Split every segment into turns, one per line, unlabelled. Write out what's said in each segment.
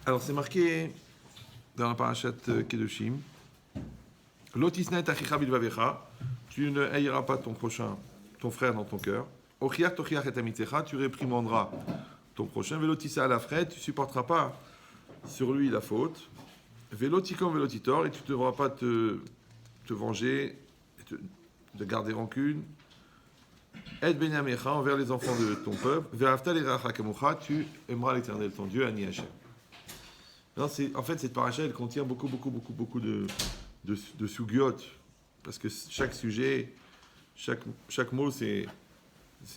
Alors, c'est marqué dans la parashat Kedoshim. Lotisna tachicha bilvavecha. Tu ne haïras pas ton prochain, ton frère dans ton cœur. Ochiach tochiach et amitecha. Tu réprimanderas ton prochain. Velotissa à la fret. Tu ne supporteras pas sur lui la faute. Velotikom velotitor. Et tu ne devras pas te venger, de garder rancune. Et benyamecha envers les enfants de ton peuple. Ve'afta l'iracha kamucha. Tu aimeras l'Éternel ton Dieu, Ani Hashem. Non, en fait, cette paracha, elle contient beaucoup de sugyot, parce que chaque sujet, chaque mot, c'est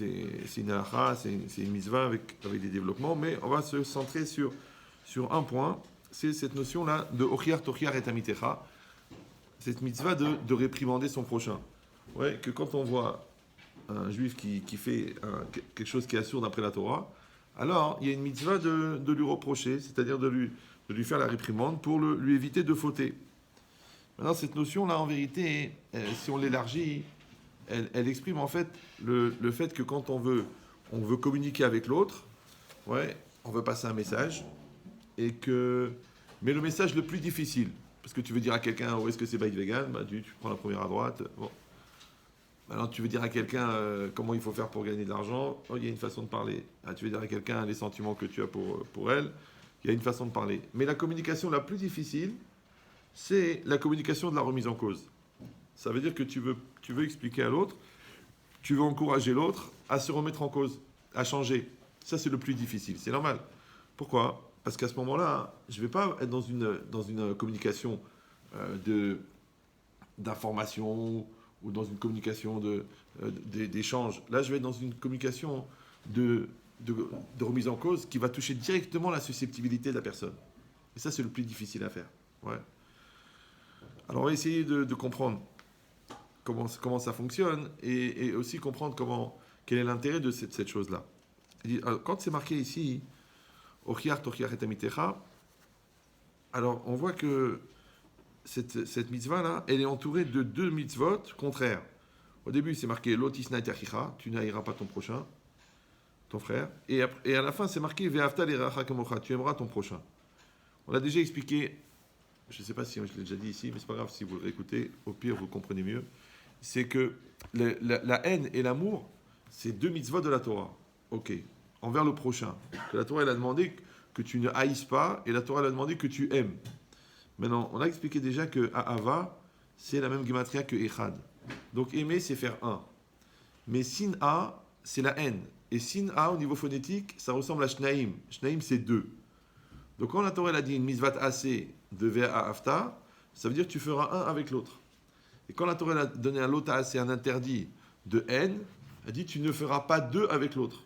une halakha, c'est une mitzvah avec des développements, mais on va se centrer sur un point, c'est cette notion-là de ochiar tochiar et amitecha, cette mitzvah de réprimander son prochain. Ouais, que quand on voit un juif qui fait quelque chose qui est assourd d'après la Torah, alors il y a une mitzvah de lui reprocher, c'est-à-dire de lui faire la réprimande pour lui éviter de fauter. Maintenant, cette notion-là, en vérité, si on l'élargit, elle exprime en fait le fait que quand on veut communiquer avec l'autre, ouais, on veut passer un message, mais le message le plus difficile, parce que tu veux dire à quelqu'un où est-ce que c'est bike vegan, bah, tu prends la première à droite. Bon. Maintenant, tu veux dire à quelqu'un comment il faut faire pour gagner de l'argent, il y a une façon de parler. Ah, tu veux dire à quelqu'un les sentiments que tu as pour elle, il y a une façon de parler. Mais la communication la plus difficile, c'est la communication de la remise en cause. Ça veut dire que tu veux expliquer à l'autre, tu veux encourager l'autre à se remettre en cause, à changer. Ça, c'est le plus difficile. C'est normal. Pourquoi ? Parce qu'à ce moment-là, je ne vais pas être dans une communication d'information ou dans une communication d'échange. Là, je vais être dans une communication de remise en cause qui va toucher directement la susceptibilité de la personne. Et ça, c'est le plus difficile à faire. Ouais. Alors, on va essayer de comprendre comment ça fonctionne et aussi comprendre quel est l'intérêt de cette chose-là. Quand c'est marqué ici, Ochiar, Tochiar et Amitecha, alors on voit que cette mitzvah-là, elle est entourée de deux mitzvot contraires. Au début, c'est marqué Lotisna et Achicha, tu n'haïras pas ton prochain, ton frère. Et à la fin, c'est marqué Ve'afta l'iracha kamocha, tu aimeras ton prochain. On l'a déjà expliqué, je ne sais pas si je l'ai déjà dit ici, mais c'est pas grave si vous le réécoutez, au pire, vous comprenez mieux. C'est que la haine et l'amour, c'est deux mitzvot de la Torah. Ok, envers le prochain. Que la Torah, elle a demandé que tu ne haïsses pas, et la Torah, elle a demandé que tu aimes. Maintenant, on a expliqué déjà que Ahava, c'est la même gematria que Echad. Donc aimer, c'est faire un. Mais Sin-A, c'est la haine. Et Sin-A, au niveau phonétique, ça ressemble à Shnaim. Shnaim, c'est deux. Donc quand la Torah elle a dit une misvat assez de Ve'a Afta, ça veut dire que tu feras un avec l'autre. Et quand la Torah elle a donné à l'autre assez un interdit de haine, elle dit tu ne feras pas deux avec l'autre.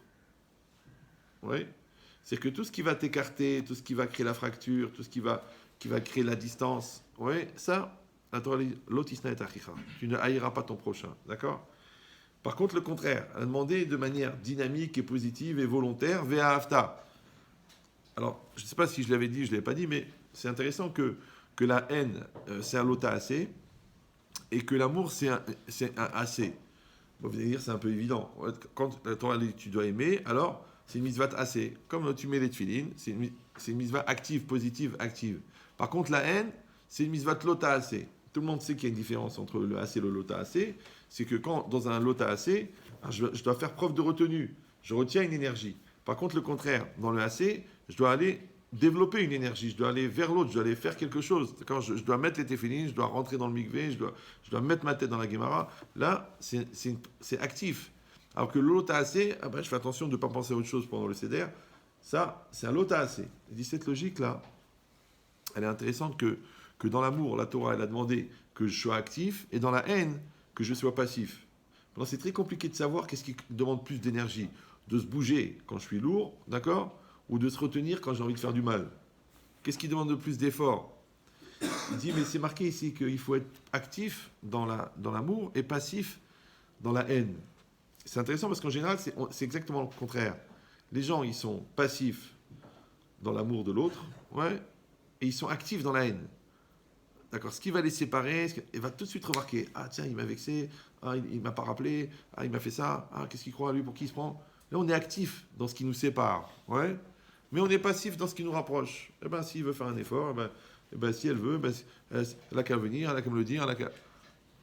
Oui. C'est que tout ce qui va t'écarter, tout ce qui va créer la fracture, tout ce qui va créer la distance, oui, ça, la Torah dit l'otisna et achicha. Tu ne haïras pas ton prochain, d'accord ? Par contre, le contraire, elle a demandé de manière dynamique et positive et volontaire, Ve'a Afta. Alors, je ne sais pas si je l'avais dit, je ne l'avais pas dit, mais c'est intéressant que la haine, c'est un lota assez, et que l'amour, c'est un assez. Bon, vous allez dire, c'est un peu évident. Quand la Torah dit tu dois aimer, alors c'est une mitzvah assez. Comme tu mets les tefilines, c'est une mitzvah active, positive, active. Par contre, la haine, c'est une mitzvah lota assez. Tout le monde sait qu'il y a une différence entre le assez et le lota assez. C'est que quand, dans un lota assez, je dois faire preuve de retenue. Je retiens une énergie. Par contre, le contraire, dans le assez, je dois aller développer une énergie, je dois aller vers l'autre, je dois aller faire quelque chose. Quand je dois mettre les téfilines, je dois rentrer dans le mikvé, je dois mettre ma tête dans la Gemara. Là, c'est actif. Alors que le lota assez, je fais attention de ne pas penser à autre chose pendant le seder. Ça, c'est un lota assez. Je dis, cette logique-là, elle est intéressante que dans l'amour, la Torah, elle a demandé que je sois actif, et dans la haine, que je sois passif. Maintenant, c'est très compliqué de savoir qu'est-ce qui demande plus d'énergie. De se bouger quand je suis lourd, d'accord ? Ou de se retenir quand j'ai envie de faire du mal. Qu'est-ce qui demande le plus d'effort ? Il dit, mais c'est marqué ici qu'il faut être actif dans l'amour et passif dans la haine. C'est intéressant parce qu'en général, c'est exactement le contraire. Les gens, ils sont passifs dans l'amour de l'autre, ouais, et ils sont actifs dans la haine. D'accord ? Ce qui va les séparer, il va tout de suite remarquer, ah tiens, il m'a vexé, ah, il ne m'a pas rappelé, ah, il m'a fait ça, ah, qu'est-ce qu'il croit, lui, pour qui il se prend ? Là, on est actif dans ce qui nous sépare, ouais. Mais on est passif dans ce qui nous rapproche. Eh bien, s'il veut faire un effort, si elle veut, elle n'a qu'à venir, elle n'a qu'à me le dire, elle n'a qu'à...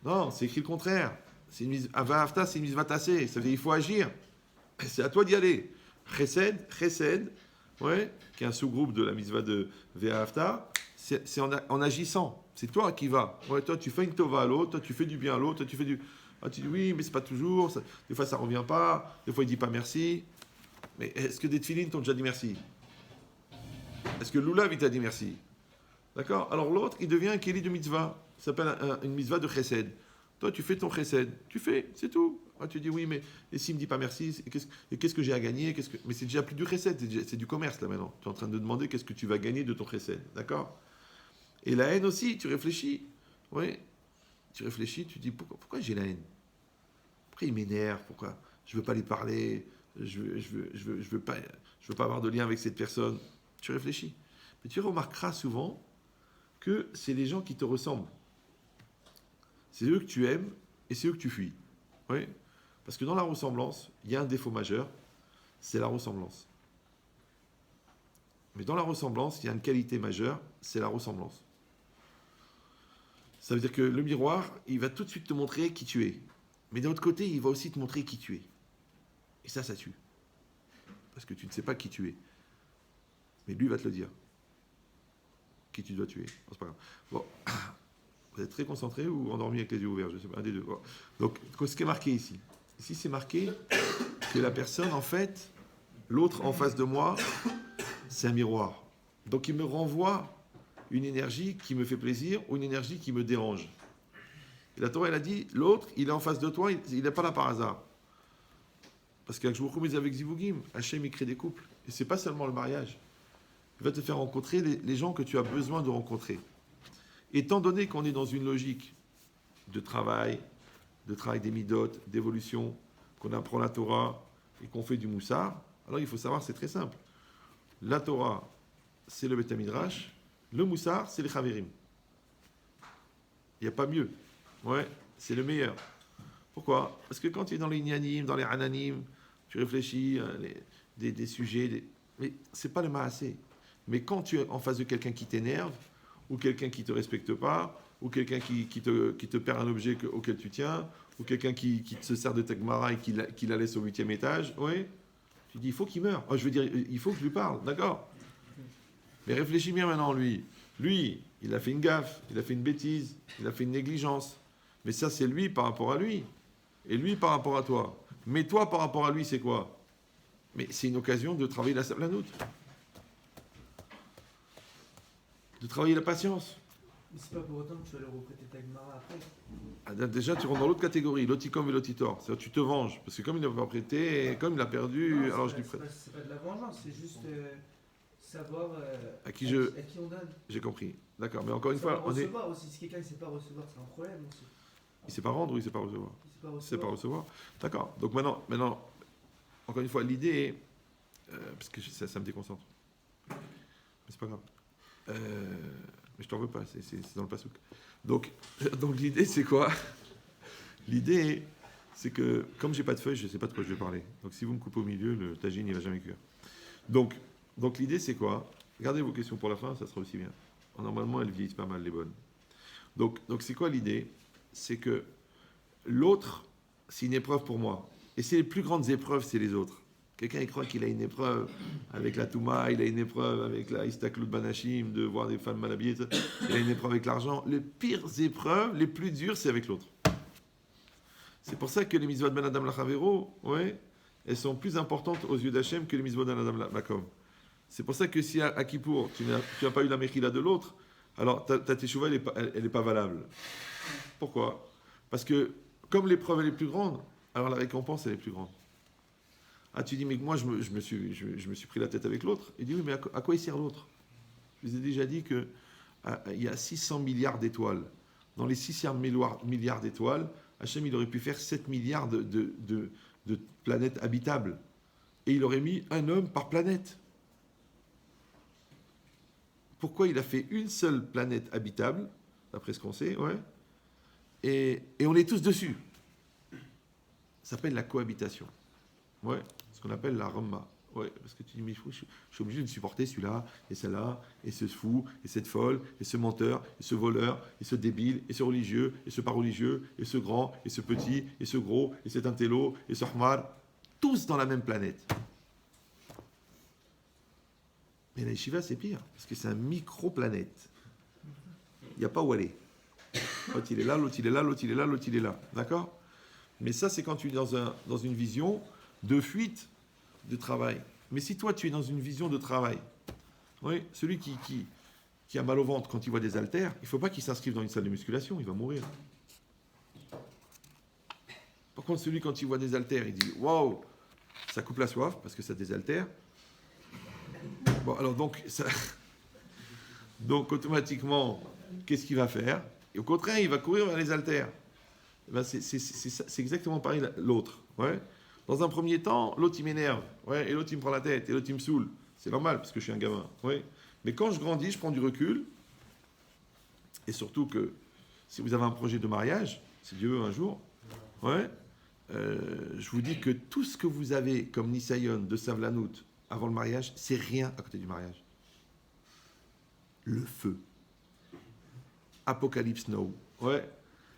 Non, c'est écrit le contraire. C'est une mise... Avafta, c'est une mise vatassée. Ça veut dire qu'il faut agir. C'est à toi d'y aller. Chesed, ouais, qui est un sous-groupe de la mitzvah de Ve'afta, c'est en agissant. C'est toi qui vas. Ouais, toi, tu fais une tova à l'autre, toi, tu fais du bien à l'autre, toi, tu fais du... Ah, tu dis oui, mais c'est pas toujours. Des fois, ça revient pas. Des fois, il dit pas merci. Mais est-ce que des tefilines t'ont déjà dit merci? Est-ce que Lulav, il t'a dit merci? D'accord? Alors l'autre, il devient un kéli de mitzvah. Ça s'appelle une mitzvah de chesed. Toi, tu fais ton chesed. Tu fais, c'est tout. Ah, tu dis oui, mais et s'il me dit pas merci, qu'est-ce que j'ai à gagner? Mais c'est déjà plus du chesed, c'est du commerce là maintenant. Tu es en train de demander qu'est-ce que tu vas gagner de ton chesed. D'accord? Et la haine aussi, tu réfléchis. Oui. Tu réfléchis, tu dis pourquoi j'ai la haine? Pourquoi il m'énerve? Pourquoi je veux pas lui parler? Je veux pas avoir de lien avec cette personne. Tu réfléchis. Mais tu remarqueras souvent que c'est les gens qui te ressemblent. C'est eux que tu aimes et c'est eux que tu fuis. Oui. Parce que dans la ressemblance, il y a un défaut majeur, c'est la ressemblance. Mais dans la ressemblance, il y a une qualité majeure, c'est la ressemblance. Ça veut dire que le miroir, il va tout de suite te montrer qui tu es. Mais d'un autre côté, il va aussi te montrer qui tu es. Et ça tue. Parce que tu ne sais pas qui tu es. Mais lui va te le dire. Qui tu dois tuer. Oh, c'est pas grave. Bon. Vous êtes très concentré ou endormi avec les yeux ouverts? Je sais pas, un des deux. Bon. Donc, ce qui est marqué ici. Ici, c'est marqué que la personne, en fait, l'autre en face de moi, c'est un miroir. Donc, il me renvoie une énergie qui me fait plaisir ou une énergie qui me dérange. Et la Torah, elle a dit, l'autre, il est en face de toi, il n'est pas là par hasard. Parce que je vous recommande avec Zivugim, Hachem, il crée des couples. Et c'est pas seulement le mariage. Il va te faire rencontrer les gens que tu as besoin de rencontrer. Étant donné qu'on est dans une logique de travail des midotes, d'évolution, qu'on apprend la Torah et qu'on fait du moussard, alors il faut savoir, c'est très simple. La Torah, c'est le Beth Midrash, le moussard, c'est les Chaverim. Il n'y a pas mieux. Ouais, c'est le meilleur. Pourquoi? Parce que quand tu es dans les Inyanim, dans les Hananim, tu réfléchis, des sujets, mais c'est pas le Maasé. Mais quand tu es en face de quelqu'un qui t'énerve, ou quelqu'un qui ne te respecte pas, ou quelqu'un qui te perd un objet auquel tu tiens, ou quelqu'un qui se sert de ta Gemara et qui la laisse au 8e étage, oui, tu dis, il faut qu'il meure. Oh, je veux dire, il faut que je lui parle, d'accord? Mais réfléchis bien maintenant, lui. Lui, il a fait une gaffe, il a fait une bêtise, il a fait une négligence. Mais ça, c'est lui par rapport à lui. Et lui par rapport à toi. Mais toi, par rapport à lui, c'est quoi? Mais c'est une occasion de travailler la sablanout. De travailler la patience.
Mais c'est pas pour autant que tu vas le reprêter ta Gemara après.
Ah, déjà, tu rentres dans l'autre catégorie, l'oticom et l'otitor. C'est-à-dire tu te venges. Parce que comme il n'a pas prêté, comme il a perdu,
Non,
alors je lui prête.
C'est pas de la vengeance, c'est juste savoir
À qui
on donne.
J'ai compris. D'accord, mais encore une fois, on est...
Recevoir aussi. Si quelqu'un ne sait pas recevoir, c'est un problème aussi.
Il ne sait pas rendre ou il ne sait pas recevoir?
Il sait pas
Il ne sait pas recevoir. D'accord. Donc maintenant, encore une fois, l'idée est... parce que ça me déconcentre. Mais c'est pas grave. Mais je t'en veux pas, c'est dans le pasouk. Donc l'idée, c'est quoi? L'idée, c'est que, comme j'ai pas de feuille, je ne sais pas de quoi je vais parler. Donc si vous me coupez au milieu, le tagine, il va jamais cuire. Donc l'idée, c'est quoi? Gardez vos questions pour la fin, ça sera aussi bien. Normalement, elles vieillissent pas mal, les bonnes. Donc c'est quoi l'idée? C'est que l'autre, c'est une épreuve pour moi. Et c'est les plus grandes épreuves, c'est les autres. Quelqu'un, il croit qu'il a une épreuve avec la Touma, il a une épreuve avec la Istaklut Banashim, de voir des femmes mal habillées, il a une épreuve avec l'argent. Les pires épreuves, les plus dures, c'est avec l'autre. C'est pour ça que les mitzvot ben Adam Lachavero, ouais, elles sont plus importantes aux yeux d'Hachem que les mitzvot ben Adam Lakom. C'est pour ça que si à Kippour, tu n'as pas eu la Mechila de l'autre, alors ta teshuva, elle n'est pas valable. Pourquoi? Parce que comme l'épreuve elle est plus grande, alors la récompense elle est plus grande. Ah, tu dis, mais moi, je me suis pris la tête avec l'autre. Il dit, oui, mais à quoi il sert l'autre? Je vous ai déjà dit qu'il y a 600 milliards d'étoiles. Dans les 600 milliards d'étoiles, Hachem, il aurait pu faire 7 milliards de planètes habitables. Et il aurait mis un homme par planète. Pourquoi il a fait une seule planète habitable, d'après ce qu'on sait, ouais, et on est tous dessus. Ça s'appelle la cohabitation. Ouais. Ce qu'on appelle la Ramma. Ouais, parce que tu dis, mais je suis obligé de supporter celui-là, et celle-là, et ce fou, et cette folle, et ce menteur, et ce voleur, et ce débile, et ce religieux, et ce pas religieux, et ce grand, et ce petit, et ce gros, et cet intello, et ce Ahmad, tous dans la même planète. Mais la yeshiva, c'est pire, parce que c'est un micro-planète. Il n'y a pas où aller. L'autre, il est là, l'autre, il est là, l'autre, il est là, l'autre, il est là. D'accord? Mais ça, c'est quand tu es dans une vision de fuite de travail. Mais si toi, tu es dans une vision de travail, oui, celui qui a mal au ventre quand il voit des haltères, il ne faut pas qu'il s'inscrive dans une salle de musculation, il va mourir. Par contre, celui, quand il voit des haltères, il dit « Waouh, ça coupe la soif, parce que ça désaltère. » Bon, alors donc automatiquement, qu'est-ce qu'il va faire? Et au contraire, il va courir vers les haltères. Eh ben, c'est exactement pareil l'autre. Ouais. Dans un premier temps, l'autre il m'énerve, ouais, et l'autre il me prend la tête, et l'autre il me saoule. C'est normal, parce que je suis un gamin. Ouais. Mais quand je grandis, je prends du recul. Et surtout que si vous avez un projet de mariage, si Dieu veut un jour, ouais, je vous dis que tout ce que vous avez comme Nisayon de Savlanout avant le mariage, c'est rien à côté du mariage. Le feu. Apocalypse Now. Ouais,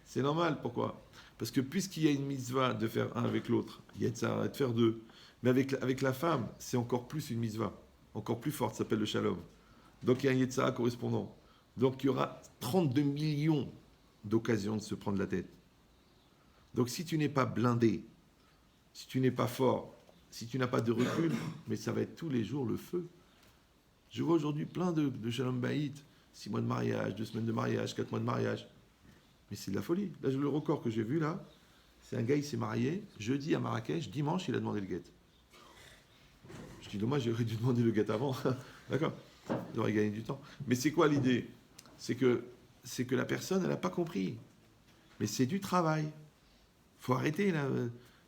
c'est normal. Pourquoi? Parce que puisqu'il y a une mitzvah de faire un avec l'autre, il y a de ça, de faire deux. Mais avec la femme, c'est encore plus une mitzvah. Encore plus forte, ça s'appelle le shalom. Donc il y a un yetzara correspondant. Donc il y aura 32 millions d'occasions de se prendre la tête. Donc si tu n'es pas blindé, si tu n'es pas fort, si tu n'as pas de recul, mais ça va être tous les jours le feu. Je vois aujourd'hui plein de shalom baït, 6 mois de mariage, 2 semaines de mariage, 4 mois de mariage. Mais c'est de la folie. Là, le record que j'ai vu là, c'est un gars, il s'est marié jeudi à Marrakech, dimanche, il a demandé le guet. Je dis dommage, j'aurais dû demander le guet avant. D'accord? Il aurait gagné du temps. Mais c'est quoi l'idée? C'est que la personne, elle n'a pas compris. Mais c'est du travail. Il faut arrêter là,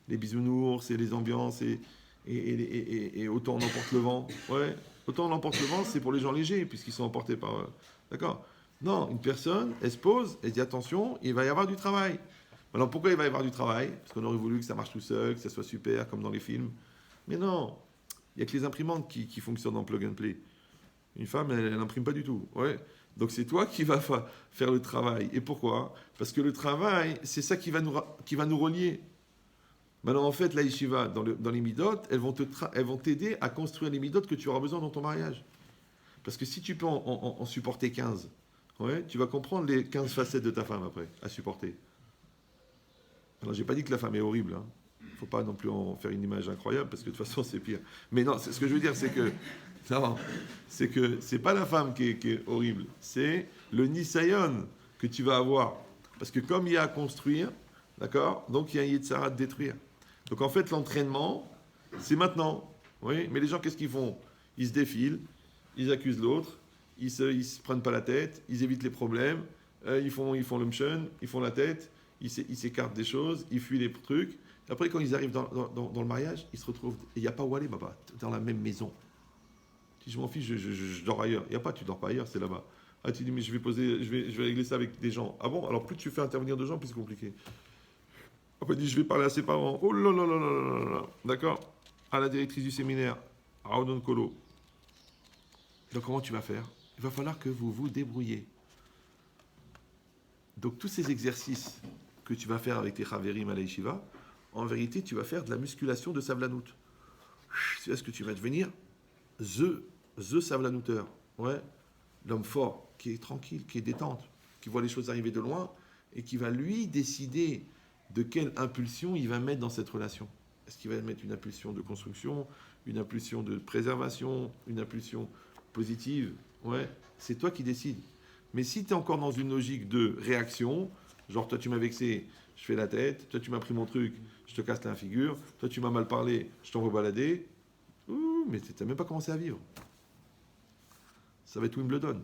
les bisounours et les ambiances et autant on emporte le vent. Ouais. Autant on emporte le vent, c'est pour les gens légers, puisqu'ils sont emportés par... D'accord? Non, une personne, elle se pose, elle dit attention, il va y avoir du travail. Alors pourquoi il va y avoir du travail? Parce qu'on aurait voulu que ça marche tout seul, que ça soit super, comme dans les films. Mais non, il n'y a que les imprimantes qui fonctionnent en plug and play. Une femme, elle n'imprime pas du tout. Ouais. Donc c'est toi qui vas faire le travail. Et pourquoi? Parce que le travail, c'est ça qui va nous relier. Maintenant, en fait, la yeshiva, dans les midot, elles vont t'aider à construire les midot que tu auras besoin dans ton mariage. Parce que si tu peux en supporter 15, ouais, tu vas comprendre les 15 facettes de ta femme après, à supporter. Alors, j'ai pas dit que la femme est horrible. Il ne faut pas non plus en faire une image incroyable, parce que de toute façon, c'est pire. Mais non, ce que je veux dire, c'est que c'est pas la femme qui est horrible. C'est le nisayon que tu vas avoir. Parce que comme il y a à construire, d'accord, donc il y a un yetzara à détruire. Donc en fait, l'entraînement, c'est maintenant. Oui, mais les gens, qu'est-ce qu'ils font? Ils se défilent, ils accusent l'autre, ils se prennent pas la tête, ils évitent les problèmes, ils font le mchon, ils font la tête, ils s'écartent des choses, ils fuient les trucs. Après, quand ils arrivent dans le mariage, ils se retrouvent. Il n'y a pas où aller, baba, dans la même maison. Si je m'en fiche, je dors ailleurs. Il n'y a pas, tu dors pas ailleurs, c'est là-bas. Ah, tu dis, mais je vais régler ça avec des gens. Ah bon? Alors plus tu fais intervenir de gens, plus c'est compliqué. Après, il dit, je vais parler à ses parents. Oh là là là là là là là. D'accord? À la directrice du séminaire, Raoudon Kolo. Donc, comment tu vas faire? Il va falloir que vous vous débrouillez. Donc, tous ces exercices que tu vas faire avec tes Chaverim à la Yeshiva, en vérité, tu vas faire de la musculation de Savlanout. C'est ce que tu vas devenir the Savlanouteur. Ouais? L'homme fort, qui est tranquille, qui est détente, qui voit les choses arriver de loin et qui va lui décider de quelle impulsion il va mettre dans cette relation. Est-ce qu'il va mettre une impulsion de construction, une impulsion de préservation, une impulsion positive? Ouais, c'est toi qui décides. Mais si tu es encore dans une logique de réaction, genre toi tu m'as vexé, je fais la tête, toi tu m'as pris mon truc, je te casse la figure, toi tu m'as mal parlé, je t'envoie balader, mais tu n'as même pas commencé à vivre. Ça va être Wimbledon.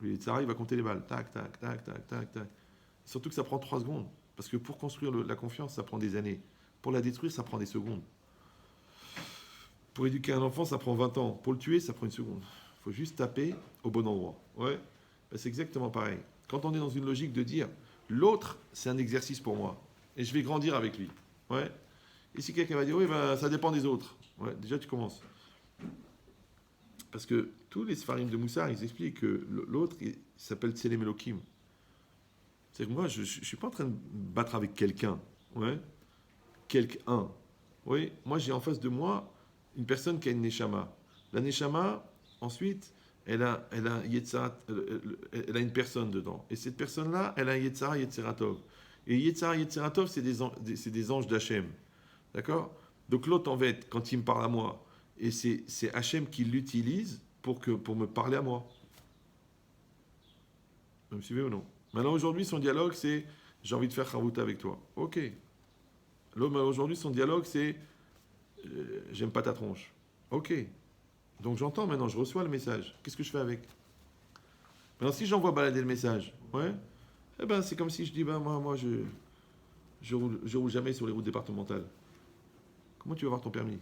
Le Tzara, il va compter les balles. Tac, tac, tac, tac, tac, tac. Surtout que ça prend 3 secondes. Parce que pour construire la confiance, ça prend des années. Pour la détruire, ça prend des secondes. Pour éduquer un enfant, ça prend 20 ans. Pour le tuer, ça prend une seconde. Il faut juste taper au bon endroit. Ouais, ben, c'est exactement pareil. Quand on est dans une logique de dire, l'autre, c'est un exercice pour moi. Et je vais grandir avec lui. Ouais. Et si quelqu'un va dire, oui, ben, ça dépend des autres. Ouais, déjà, tu commences. parce que tous les Sfarim de Moussar, ils expliquent que l'autre, il s'appelle Tselem Elohim. C'est que moi, je ne suis pas en train de battre avec quelqu'un. Ouais. Quelqu'un. Oui, moi, j'ai en face de moi une personne qui a une Neshama. La Neshama, ensuite, elle a Yetzara, elle a une personne dedans. Et cette personne-là, elle a Yetzara, Yetzeratov. Et Yetzara, Yetzeratov, c'est des anges d'Hachem. D'accord? Donc l'autre, en fait, quand il me parle à moi, et c'est Hachem qui l'utilise pour me parler à moi. Vous me suivez ou non? Maintenant, aujourd'hui, son dialogue, c'est j'ai envie de faire Charouta avec toi. Ok. L'homme, aujourd'hui, son dialogue, c'est j'aime pas ta tronche. Ok. Donc j'entends maintenant, je reçois le message. Qu'est-ce que je fais avec? Maintenant, si j'envoie balader le message, ouais, eh ben, c'est comme si je dis moi, je roule jamais sur les routes départementales. Comment tu vas avoir ton permis?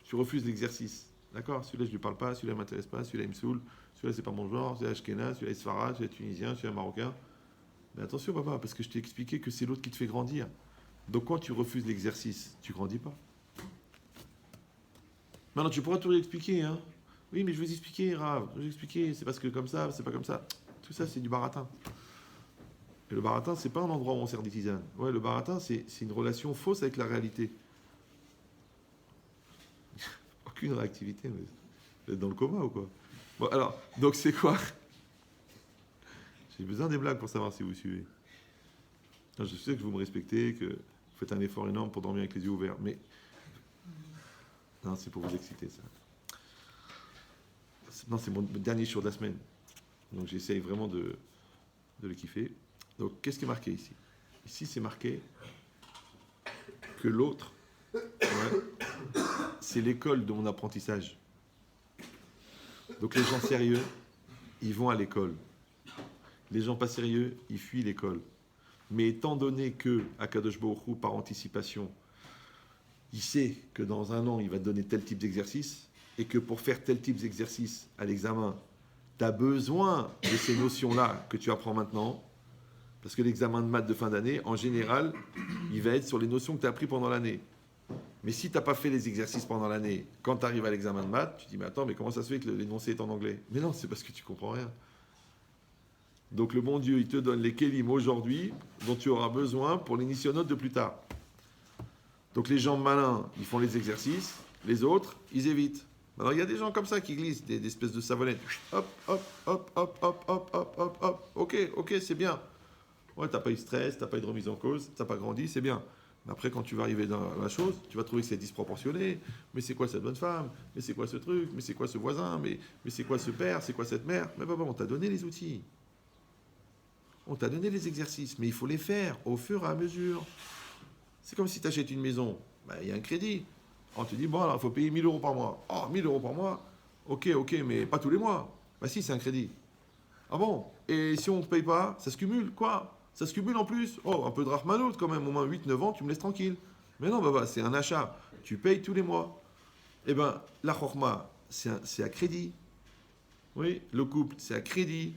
Tu refuses l'exercice. D'accord? Celui-là, je lui parle pas, celui-là, il m'intéresse pas, celui-là, il me saoule, celui-là, c'est pas mon genre, celui-là, Ashkenaz, celui-là, Sfarad, celui-là, Tunisien, celui-là, Marocain. Mais attention, papa, parce que je t'ai expliqué que c'est l'autre qui te fait grandir. Donc quand tu refuses l'exercice, tu grandis pas. Maintenant, tu pourras tout expliquer, hein. Oui, mais je vais vous expliquer, Rav. Je vais vous expliquer, c'est parce que comme ça, c'est pas comme ça. Tout ça, c'est du baratin. Et le baratin, c'est pas un endroit où on sert des tisanes. Ouais, le baratin, c'est une relation fausse avec la réalité. Aucune réactivité, mais vous êtes dans le coma ou quoi? Bon, alors, donc c'est quoi? J'ai besoin des blagues pour savoir si vous suivez. Je sais que vous me respectez, que vous faites un effort énorme pour dormir avec les yeux ouverts, mais non, c'est pour vous exciter, ça. Non, c'est mon dernier jour de la semaine. Donc j'essaye vraiment de le kiffer. Donc qu'est-ce qui est marqué ici? Ici, c'est marqué que l'autre, ouais, c'est l'école de mon apprentissage. Donc les gens sérieux, ils vont à l'école. Les gens pas sérieux, ils fuient l'école. Mais étant donné que Akadosh Baruch Hu, par anticipation, il sait que dans un an, il va te donner tel type d'exercice, et que pour faire tel type d'exercice à l'examen, tu as besoin de ces notions-là que tu apprends maintenant, parce que l'examen de maths de fin d'année, en général, il va être sur les notions que tu as apprises pendant l'année. Mais si tu n'as pas fait les exercices pendant l'année, quand tu arrives à l'examen de maths, tu te dis, mais attends, mais comment ça se fait que l'énoncé est en anglais? Mais non, c'est parce que tu comprends rien. Donc le bon Dieu, il te donne les kélim aujourd'hui dont tu auras besoin pour l'initianote de plus tard. Donc les gens malins, ils font les exercices, les autres, ils évitent. Alors il y a des gens comme ça qui glissent, des espèces de savonnettes. Hop, hop, hop, hop, hop, hop, hop, hop, hop. Ok, c'est bien. Ouais, t'as pas eu de stress, t'as pas eu de remise en cause, t'as pas grandi, c'est bien. Mais après, quand tu vas arriver dans la chose, tu vas trouver que c'est disproportionné. Mais c'est quoi cette bonne femme? Mais c'est quoi ce truc? Mais c'est quoi ce voisin? Mais c'est quoi ce père? C'est quoi cette mère? Mais bon, on t'a donné les outils. On t'a donné les exercices, mais il faut les faire au fur et à mesure. C'est comme si tu achètes une maison, il y a un crédit. On te dit, bon, alors il faut payer 1 000 € par mois. Oh, 1 000 € par mois? Ok, mais pas tous les mois. Bah si, c'est un crédit. Ah bon? Et si on ne paye pas, ça se cumule? Quoi? Ça se cumule en plus? Oh, un peu de Rahmanout quand même, au moins 8-9 ans, tu me laisses tranquille. Mais non, c'est un achat. Tu payes tous les mois. Eh bien, la Chorma, c'est à crédit. Oui, le couple, c'est à crédit.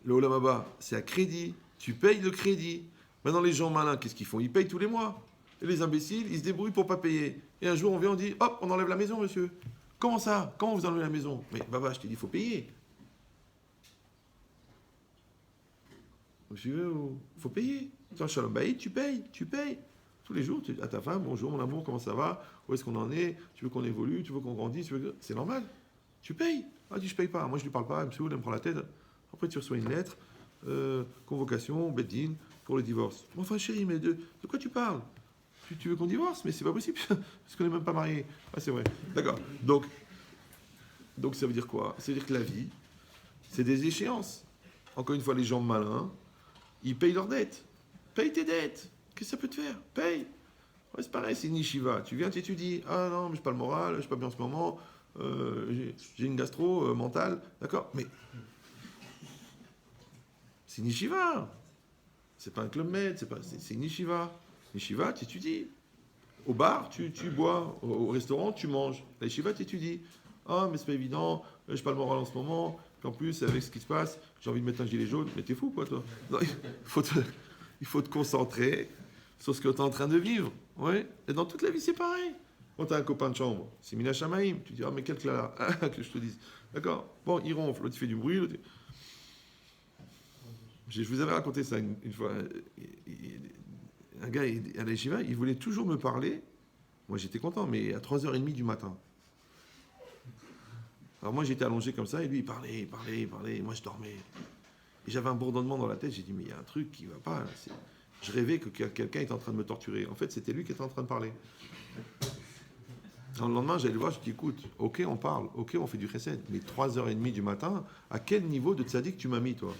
Le Olam Haba, c'est à crédit. Tu payes le crédit. Maintenant, les gens malins, qu'est-ce qu'ils font? Ils payent tous les mois. Et les imbéciles, ils se débrouillent pour ne pas payer. Et un jour, on vient, on dit, hop, on enlève la maison, monsieur. Comment ça? Comment vous enlevez la maison? Mais Baba, je t'ai dit, il faut payer. Monsieur, il faut payer. Toi, Shalom Baïd, tu payes. Tous les jours, à ta femme, bonjour mon amour, comment ça va? Où est-ce qu'on en est? Tu veux qu'on évolue? Tu veux qu'on grandisse? C'est normal. Tu payes. Ah, dis, je paye pas. Moi, je lui parle pas. Elle me saoule, elle me prend la tête. Après, tu reçois une lettre, convocation, beddin, pour le divorce. Enfin, chérie, mais de quoi tu parles? Tu veux qu'on divorce? Mais c'est pas possible, parce qu'on n'est même pas mariés. Ah, c'est vrai. D'accord. Donc, ça veut dire quoi? Ça veut dire que la vie, c'est des échéances. Encore une fois, les gens malins, ils payent leurs dettes. Paye tes dettes. Qu'est-ce que ça peut te faire? Paye. Ouais, c'est pareil, c'est une yeshiva. Tu viens, tu étudies. Ah non, mais je n'ai pas le moral, je suis pas bien en ce moment. J'ai une gastro mentale. D'accord? Mais c'est une yeshiva. C'est pas un club med, c'est une yeshiva. Yeshiva, tu étudies. Au bar, tu bois. Au restaurant, tu manges. La yeshiva, tu étudies. Ah, mais c'est pas évident. Je n'ai pas le moral en ce moment. Qu'en plus, avec ce qui se passe, j'ai envie de mettre un gilet jaune. Mais t'es fou, quoi, toi? Non, il faut te concentrer sur ce que tu es en train de vivre. Ouais. Et dans toute la vie, c'est pareil. Quand tu as un copain de chambre, c'est Mina Shamaim, tu dis, ah, mais quel clara, que je te dise. D'accord. Bon, il ronfle, l'autre il fait du bruit. Je vous avais raconté ça une fois. Un gars à la yeshiva, il voulait toujours me parler. Moi, j'étais content, mais à 3h30 du matin. Alors moi, j'étais allongé comme ça, et lui, il parlait, et moi, je dormais. Et j'avais un bourdonnement dans la tête, j'ai dit, mais il y a un truc qui va pas. Je rêvais que quelqu'un était en train de me torturer. En fait, c'était lui qui était en train de parler. Alors, le lendemain, j'allais le voir, je dis, écoute, ok, on parle, ok, on fait du chesed, mais 3h30 du matin, à quel niveau de tzaddik tu m'as mis, toi?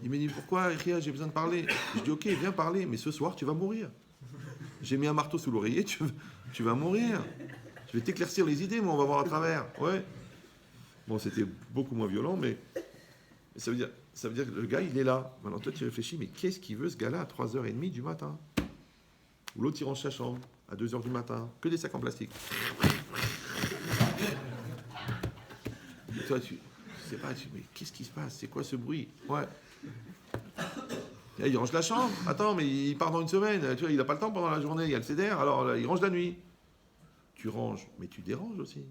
Il m'a dit, pourquoi, Ria, j'ai besoin de parler? Je dis, ok, viens parler, mais ce soir, tu vas mourir. J'ai mis un marteau sous l'oreiller, tu vas mourir. Je vais t'éclaircir les idées, mais on va voir à travers. Ouais. Bon, c'était beaucoup moins violent, mais ça veut dire que le gars, il est là. Maintenant, toi, tu réfléchis, mais qu'est-ce qu'il veut, ce gars-là, à 3h30 du matin? Ou l'autre, il range sa chambre, à 2h du matin. Que des sacs en plastique. Et toi, tu sais pas, mais qu'est-ce qui se passe? C'est quoi ce bruit? Ouais. Et il range la chambre. Attends, mais il part dans une semaine. Tu vois, il n'a pas le temps pendant la journée. Il y a le CDR, alors là, il range la nuit. Tu ranges, mais tu déranges aussi.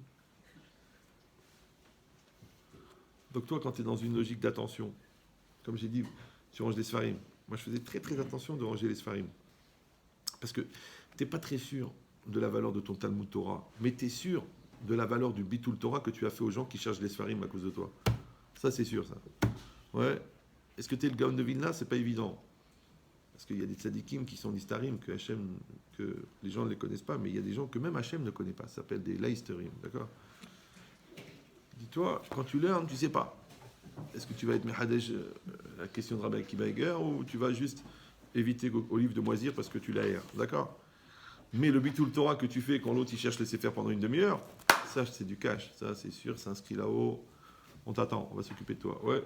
Donc toi, quand tu es dans une logique d'attention, comme j'ai dit, tu ranges les sfarim. Moi, je faisais très très attention de ranger les sfarim. Parce que tu n'es pas très sûr de la valeur de ton Talmud Torah, mais tu es sûr de la valeur du Bitul Torah que tu as fait aux gens qui cherchent les sfarim à cause de toi. Ça, c'est sûr, ça. Ouais. Est-ce que tu es le Gaon de Vilna? C'est pas évident. Parce qu'il y a des tzadikim qui sont l'istarim, que les gens ne les connaissent pas, mais il y a des gens que même Hachem ne connaît pas. Ça s'appelle des laisterim, d'accord? Dis-toi, quand tu learns, tu ne sais pas. Est-ce que tu vas être Mehadej, la question de Rabbi Akiva Eger, ou tu vas juste éviter au livre de moisir parce que tu l'aères, d'accord? Mais le bitul Torah que tu fais quand l'autre il cherche laisser faire pendant une demi-heure, ça c'est du cash, ça c'est sûr, c'est inscrit là-haut, on t'attend, on va s'occuper de toi, ouais.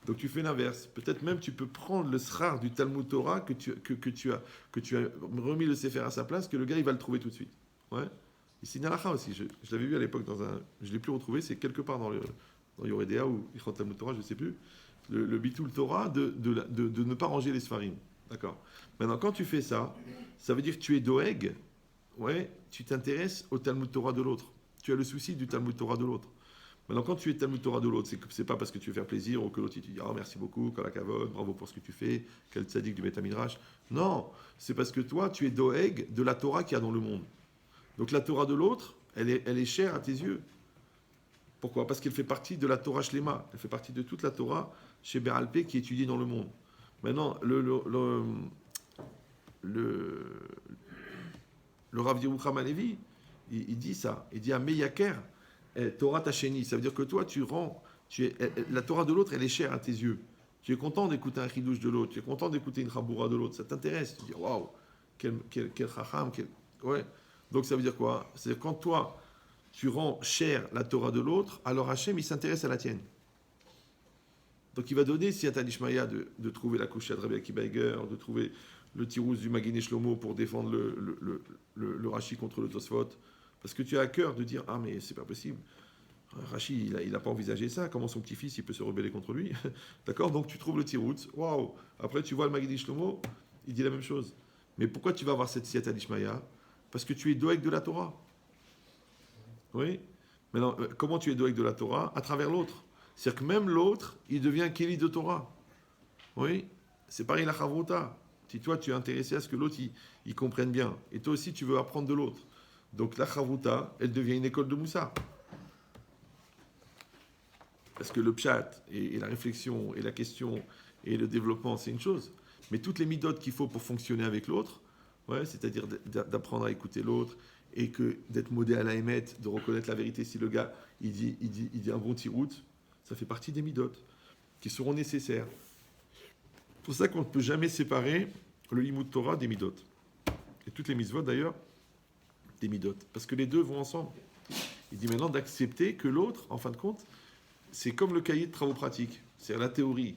Donc tu fais l'inverse. Peut-être même tu peux prendre le srar du Talmud Torah que tu as remis le Sefer à sa place, que le gars il va le trouver tout de suite. Ouais. Ici Nalacha aussi, je l'avais vu à l'époque je l'ai plus retrouvé, c'est quelque part dans Yoredea ou Ichot Talmud Torah, je ne sais plus. Le bitul Torah de ne pas ranger les sfarim. D'accord. Maintenant quand tu fais ça, ça veut dire que tu es doeg. Ouais. Tu t'intéresses au Talmud Torah de l'autre. Tu as le souci du Talmud Torah de l'autre. Maintenant, quand tu es Talmud Torah de l'autre, c'est pas parce que tu veux faire plaisir ou que l'autre il te dit oh, merci beaucoup, Kalakavod, bravo pour ce que tu fais, quel tzaddik du Beth Midrash. Non, c'est parce que toi, tu es doeg de la Torah qu'il y a dans le monde. Donc la Torah de l'autre, elle est chère à tes yeux. Pourquoi? Parce qu'elle fait partie de la Torah Shlema. Elle fait partie de toute la Torah chez Béalpé qui est étudiée dans le monde. Maintenant, le Rav Yerucham Halevi, il dit ça. Il dit à Meyaker, Torah Tacheni, ça veut dire que toi, la Torah de l'autre, elle est chère à tes yeux. Tu es content d'écouter un chidouche de l'autre, tu es content d'écouter une chaboura de l'autre, ça t'intéresse. Tu dis, waouh, quel chacham, ouais. Donc ça veut dire quoi? C'est quand toi, tu rends chère la Torah de l'autre, alors Hachem, il s'intéresse à la tienne. Donc il va donner, si à Tanishmaya, de trouver la couche de Rabbi Akiva Eger, de trouver le tirous du Magine Shlomo pour défendre le Rashi contre le Tosfot. Parce que tu as à cœur de dire « Ah, mais c'est pas possible. Rashi, il n'a pas envisagé ça. Comment son petit-fils, il peut se rebeller contre lui ?» D'accord? Donc tu trouves le tirout. Waouh! Après, tu vois le Magidi Shlomo, il dit la même chose. Mais pourquoi tu vas avoir cette siyata d'Ishmaïa? Parce que tu es doeg de la Torah. Oui? Maintenant, comment tu es doeg de la Torah? À travers l'autre. C'est-à-dire que même l'autre, il devient Kéli de Torah. Oui? C'est pareil la Chavruta. Si toi, tu es intéressé à ce que l'autre, il comprenne bien. Et toi aussi, tu veux apprendre de l'autre. Donc la Chavruta, elle devient une école de Moussa. Parce que le pshat et la réflexion et la question et le développement, c'est une chose. Mais toutes les midotes qu'il faut pour fonctionner avec l'autre, ouais, c'est-à-dire d'apprendre à écouter l'autre et d'être modé à la émette, de reconnaître la vérité. Si le gars, il dit un bon tirout, ça fait partie des midotes qui seront nécessaires. C'est pour ça qu'on ne peut jamais séparer le limud Torah des midotes. Et toutes les mitzvot d'ailleurs, des midotes. Parce que les deux vont ensemble. Il dit maintenant d'accepter que l'autre, en fin de compte, c'est comme le cahier de travaux pratiques. C'est la théorie,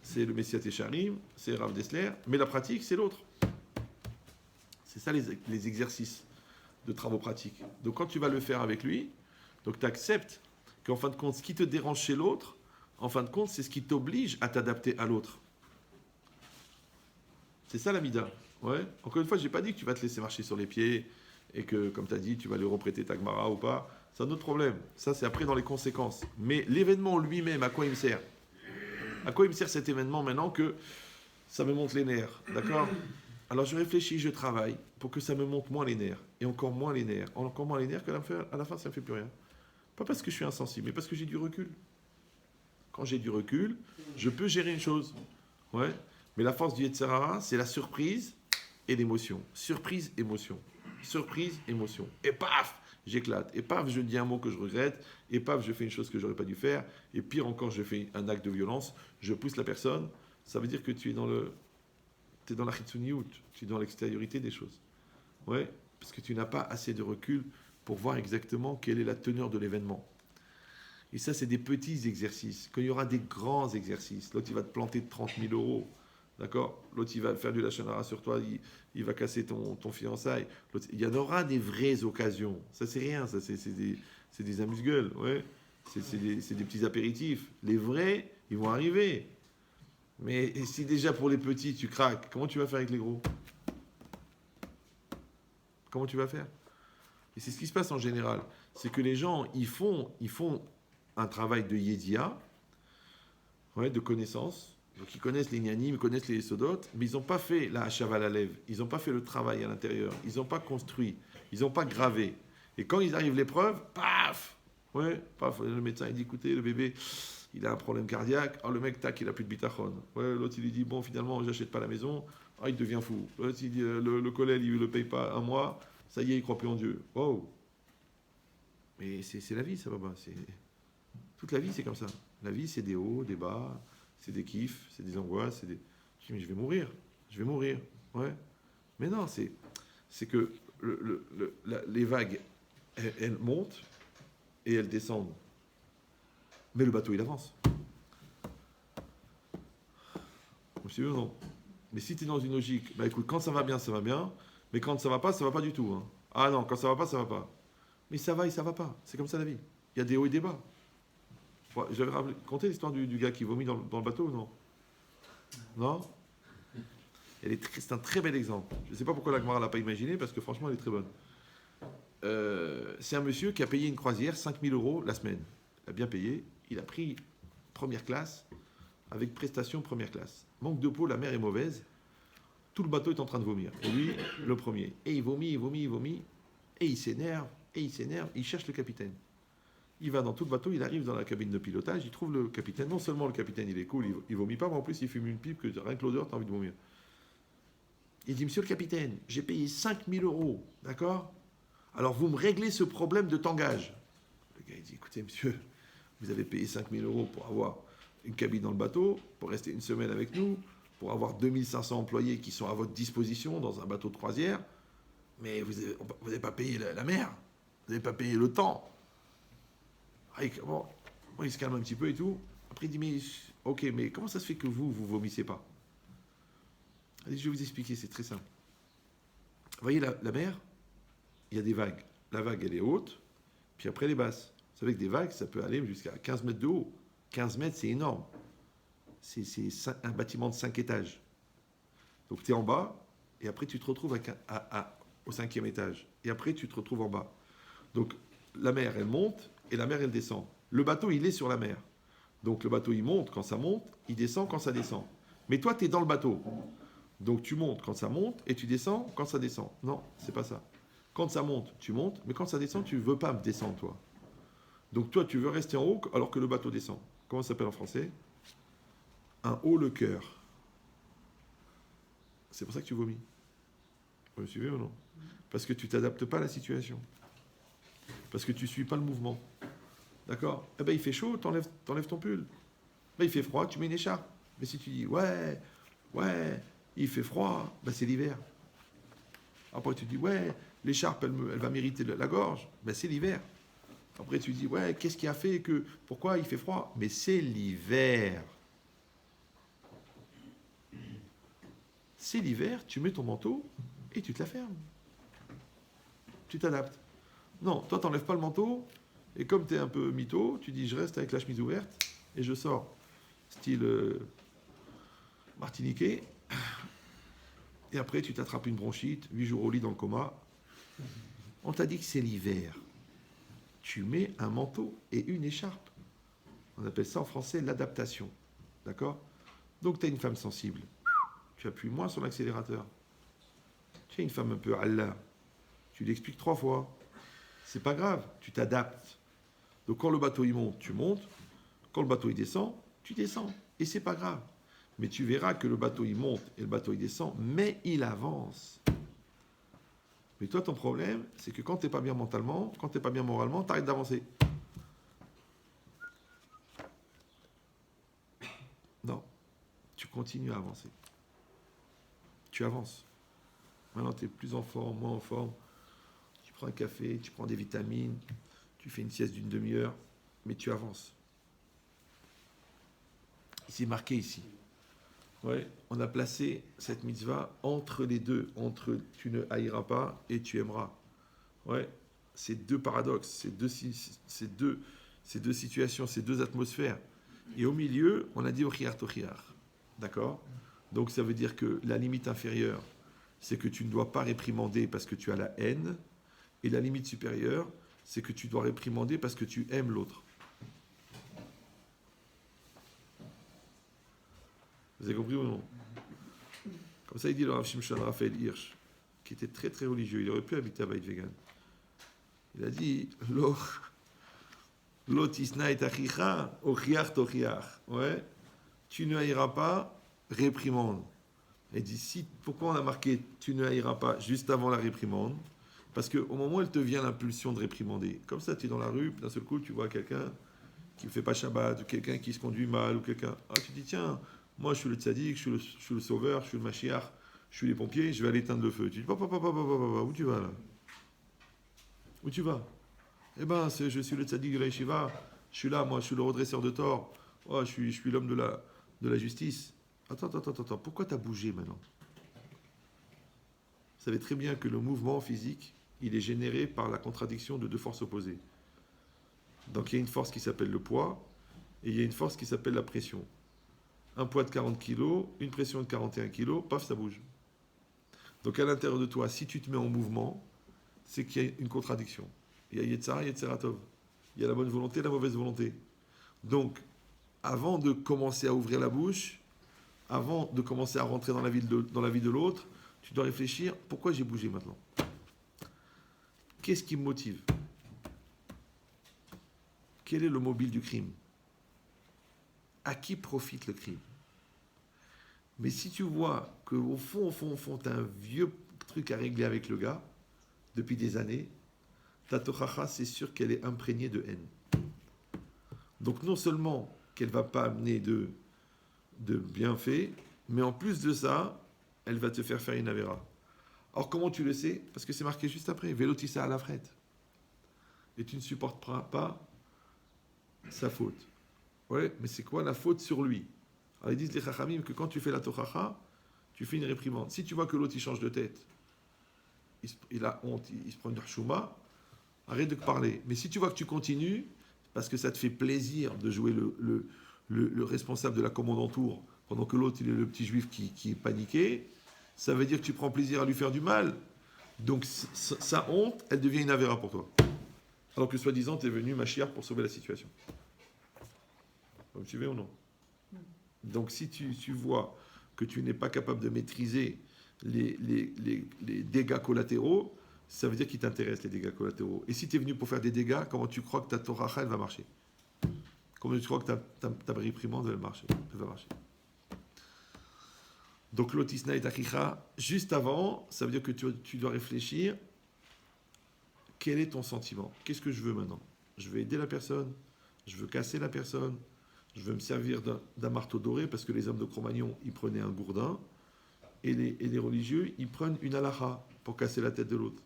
c'est le Messiat Esharim, c'est Rav Dessler, mais la pratique, c'est l'autre. C'est ça les exercices de travaux pratiques. Donc quand tu vas le faire avec lui, donc tu acceptes qu'en fin de compte, ce qui te dérange chez l'autre, en fin de compte, c'est ce qui t'oblige à t'adapter à l'autre. C'est ça la mida. Ouais. Encore une fois, j'ai pas dit que tu vas te laisser marcher sur les pieds et que, comme tu as dit, tu vas lui reprêter ta Gemara ou pas. C'est un autre problème. Ça, c'est après dans les conséquences. Mais l'événement lui-même, à quoi il me sert? À quoi il me sert cet événement maintenant que ça me monte les nerfs? D'accord? Alors je réfléchis, je travaille pour que ça me monte moins les nerfs. Et encore moins les nerfs. Encore moins les nerfs qu'à la fin, ça ne me fait plus rien. Pas parce que je suis insensible, mais parce que j'ai du recul. Quand j'ai du recul, je peux gérer une chose. Ouais. Mais la force du Yetzer Hara, c'est la surprise et l'émotion. Surprise, émotion. Surprise, émotion. Et paf, j'éclate. Et paf, je dis un mot que je regrette. Et paf, je fais une chose que j'aurais pas dû faire. Et pire encore, je fais un acte de violence. Je pousse la personne. Ça veut dire que tu es dans la chitsuniut. Tu es dans l'extériorité des choses. Ouais. Parce que tu n'as pas assez de recul pour voir exactement quelle est la teneur de l'événement. Et ça, c'est des petits exercices. Quand il y aura des grands exercices, l'autre, il va te planter de 30 000 euros. D'accord? L'autre, il va faire du lachon hara sur toi, il va casser ton fiançailles. Il y en aura des vraies occasions. Ça, c'est rien. Ça, c'est des amuse-gueules. Ouais. C'est des petits apéritifs. Les vrais, ils vont arriver. Mais si déjà pour les petits, tu craques, comment tu vas faire avec les gros? Comment tu vas faire? Et c'est ce qui se passe en général. C'est que les gens, ils font un travail de yédia, ouais, de connaissance. Donc ils connaissent les nyanim, ils connaissent les sodotes, mais ils n'ont pas fait la hachaval à lèvres, ils n'ont pas fait le travail à l'intérieur, ils n'ont pas construit, ils n'ont pas gravé. Et quand ils arrivent l'épreuve, paf, ouais, paf, le médecin il dit écoutez, le bébé, il a un problème cardiaque, oh, le mec, tac, il a plus de bitachon. Ouais, l'autre il lui dit bon, finalement, j'achète pas la maison, oh, il devient fou. L'autre il dit le collègue, il ne le paye pas un mois, ça y est, il croit plus en Dieu. Wow. Mais c'est la vie, ça, Baba. Toute la vie, c'est comme ça. La vie, c'est des hauts, des bas, c'est des kiffs, c'est des angoisses, Je dis, mais je vais mourir. Ouais. Mais non, c'est que les vagues, elles montent et elles descendent. Mais le bateau, il avance. Vous me suivez ou non? Mais si tu es dans une logique, bah écoute, quand ça va bien, mais quand ça va pas du tout. Hein. Ah non, quand ça va pas. Mais ça va et ça va pas. C'est comme ça la vie. Il y a des hauts et des bas. J'avais raconté l'histoire du gars qui vomit dans le bateau ou non? Non? C'est un très bel exemple. Je ne sais pas pourquoi la Gemara ne l'a pas imaginé, parce que franchement, elle est très bonne. C'est un monsieur qui a payé une croisière 5 000 euros la semaine. Il a bien payé. Il a pris première classe, avec prestation première classe. Manque de peau, la mer est mauvaise. Tout le bateau est en train de vomir. Et lui, le premier. Et il vomit. Et il s'énerve. Il cherche le capitaine. Il va dans tout le bateau, il arrive dans la cabine de pilotage, il trouve le capitaine. Non seulement le capitaine, il est cool, il vomit pas, mais en plus, il fume une pipe que rien que l'odeur, t'as envie de vomir. Il dit, monsieur le capitaine, j'ai payé 5 000 euros, d'accord? Alors, vous me réglez ce problème de tangage. Le gars, il dit, écoutez, monsieur, vous avez payé 5 000 euros pour avoir une cabine dans le bateau, pour rester une semaine avec nous, pour avoir 2500 employés qui sont à votre disposition dans un bateau de croisière, mais vous n'avez pas payé la mer, vous n'avez pas payé le temps. Bon, il se calme un petit peu et tout. Après, il dit, mais ok, mais comment ça se fait que vous vomissez pas? Je vais vous expliquer, c'est très simple. Vous voyez la mer, il y a des vagues. La vague, elle est haute, puis après, elle est basse. Vous savez que des vagues, ça peut aller jusqu'à 15 mètres de haut. 15 mètres, c'est énorme. C'est un bâtiment de 5 étages. Donc, tu es en bas, et après, tu te retrouves au 5e étage. Et après, tu te retrouves en bas. Donc, la mer, elle monte, et la mer, elle descend. Le bateau, il est sur la mer. Donc, le bateau, il monte quand ça monte, il descend quand ça descend. Mais toi, tu es dans le bateau. Donc, tu montes quand ça monte, et tu descends quand ça descend. Non, c'est pas ça. Quand ça monte, tu montes, mais quand ça descend, tu veux pas descendre, toi. Donc, toi, tu veux rester en haut, alors que le bateau descend. Comment ça s'appelle en français? Un haut le cœur. C'est pour ça que tu vomis. Vous me suivez ou non? Parce que tu t'adaptes pas à la situation. Parce que tu ne suis pas le mouvement. D'accord? Eh ben, il fait chaud, t'enlèves ton pull. Ben, il fait froid, tu mets une écharpe. Mais si tu dis, ouais, il fait froid, ben, c'est l'hiver. Après, tu dis, ouais, l'écharpe, elle va m'irriter la gorge. Ben, c'est l'hiver. Après, tu dis, ouais, qu'est-ce qui a fait que... Pourquoi il fait froid? Mais c'est l'hiver. C'est l'hiver, tu mets ton manteau et tu te la fermes. Tu t'adaptes. Non, toi, t'enlèves pas le manteau, et comme tu es un peu mytho, tu dis, je reste avec la chemise ouverte, et je sors. Style martiniquais. et après tu t'attrapes une bronchite, 8 jours au lit dans le coma. On t'a dit que c'est l'hiver. Tu mets un manteau et une écharpe. On appelle ça en français l'adaptation. D'accord? Donc tu as une femme sensible. Tu appuies moins sur l'accélérateur. Tu as une femme un peu Allah. Tu l'expliques 3 fois. C'est pas grave, tu t'adaptes. Donc quand le bateau il monte, tu montes. Quand le bateau il descend, tu descends. Et c'est pas grave. Mais tu verras que le bateau il monte et le bateau il descend, mais il avance. Mais toi, ton problème, c'est que quand tu n'es pas bien mentalement, quand tu n'es pas bien moralement, tu arrêtes d'avancer. Non, tu continues à avancer. Tu avances. Maintenant, tu es plus en forme, moins en forme. Tu prends un café, tu prends des vitamines, tu fais une sieste d'une demi-heure, mais tu avances. C'est marqué ici. Ouais, on a placé cette mitzvah entre les deux, entre tu ne haïras pas et tu aimeras. Ouais, c'est deux paradoxes, c'est deux situations, c'est deux atmosphères. Et au milieu, on a dit Ochiar Tochiar. D'accord? Donc ça veut dire que la limite inférieure, c'est que tu ne dois pas réprimander parce que tu as la haine. Et la limite supérieure, c'est que tu dois réprimander parce que tu aimes l'autre. Vous avez compris ou non? Comme ça, il dit le Rav Shimshon Raphaël Hirsch, qui était très très religieux. Il aurait pu habiter à Beit Vegan. Il a dit Lo tisna et achicha, ochiach tochiach. Ouais, tu ne haïras pas, réprimande. Il dit pourquoi on a marqué tu ne haïras pas juste avant la réprimande? Parce qu'au moment où elle te vient l'impulsion de réprimander, comme ça, tu es dans la rue, d'un seul coup, tu vois quelqu'un qui ne fait pas Shabbat, ou quelqu'un qui se conduit mal, ou quelqu'un. Ah, tu dis tiens, moi je suis le tzaddik, je suis le sauveur, je suis le Mashiach, je suis les pompiers, je vais aller éteindre le feu. Tu dis papa, où tu vas là? Où tu vas? Eh ben, je suis le tzaddik de la yeshiva, je suis là, moi je suis le redresseur de tort, oh, je suis l'homme de la justice. Attends, pourquoi tu as bougé maintenant? Vous savez très bien que le mouvement physique, il est généré par la contradiction de deux forces opposées. Donc il y a une force qui s'appelle le poids, et il y a une force qui s'appelle la pression. Un poids de 40 kg, une pression de 41 kg, paf, ça bouge. Donc à l'intérieur de toi, si tu te mets en mouvement, c'est qu'il y a une contradiction. Il y a Yetzara, Yetzera Tov. Il y a la bonne volonté, la mauvaise volonté. Donc, avant de commencer à ouvrir la bouche, avant de commencer à rentrer dans la vie de l'autre, tu dois réfléchir, pourquoi j'ai bougé maintenant? Qu'est-ce qui me motive? Quel est le mobile du crime? À qui profite le crime? Mais si tu vois qu'au fond, tu as un vieux truc à régler avec le gars, depuis des années, ta tochacha, c'est sûr qu'elle est imprégnée de haine. Donc non seulement qu'elle ne va pas amener de bienfaits, mais en plus de ça, elle va te faire une avéra. Alors comment tu le sais? Parce que c'est marqué juste après, Vélotissa à la frette. Et tu ne supporteras pas sa faute. Ouais, mais c'est quoi la faute sur lui? Alors ils disent les chachamim que quand tu fais la tochacha, tu fais une réprimande. Si tu vois que l'autre il change de tête, il a honte, il se prend une chouma, arrête de parler. Mais si tu vois que tu continues, parce que ça te fait plaisir de jouer le responsable de la commandantour, pendant que l'autre il est le petit juif qui est paniqué, ça veut dire que tu prends plaisir à lui faire du mal. Donc sa honte, elle devient une avéra pour toi. Alors que soi-disant, tu es venu Mashiach pour sauver la situation. Vous me suivez ou non? Donc si tu vois que tu n'es pas capable de maîtriser les dégâts collatéraux, ça veut dire qu'ils t'intéressent, les dégâts collatéraux. Et si tu es venu pour faire des dégâts, comment tu crois que ta toracha, elle va marcher? Comment tu crois que ta réprimande, elle va marcher? Donc l'otisna et achicha, juste avant, ça veut dire que tu dois réfléchir, quel est ton sentiment? Qu'est-ce que je veux maintenant? Je veux aider la personne, je veux casser la personne, je veux me servir d'un marteau doré, parce que les hommes de Cro-Magnon, ils prenaient un gourdin, et les religieux, ils prennent une halakha pour casser la tête de l'autre.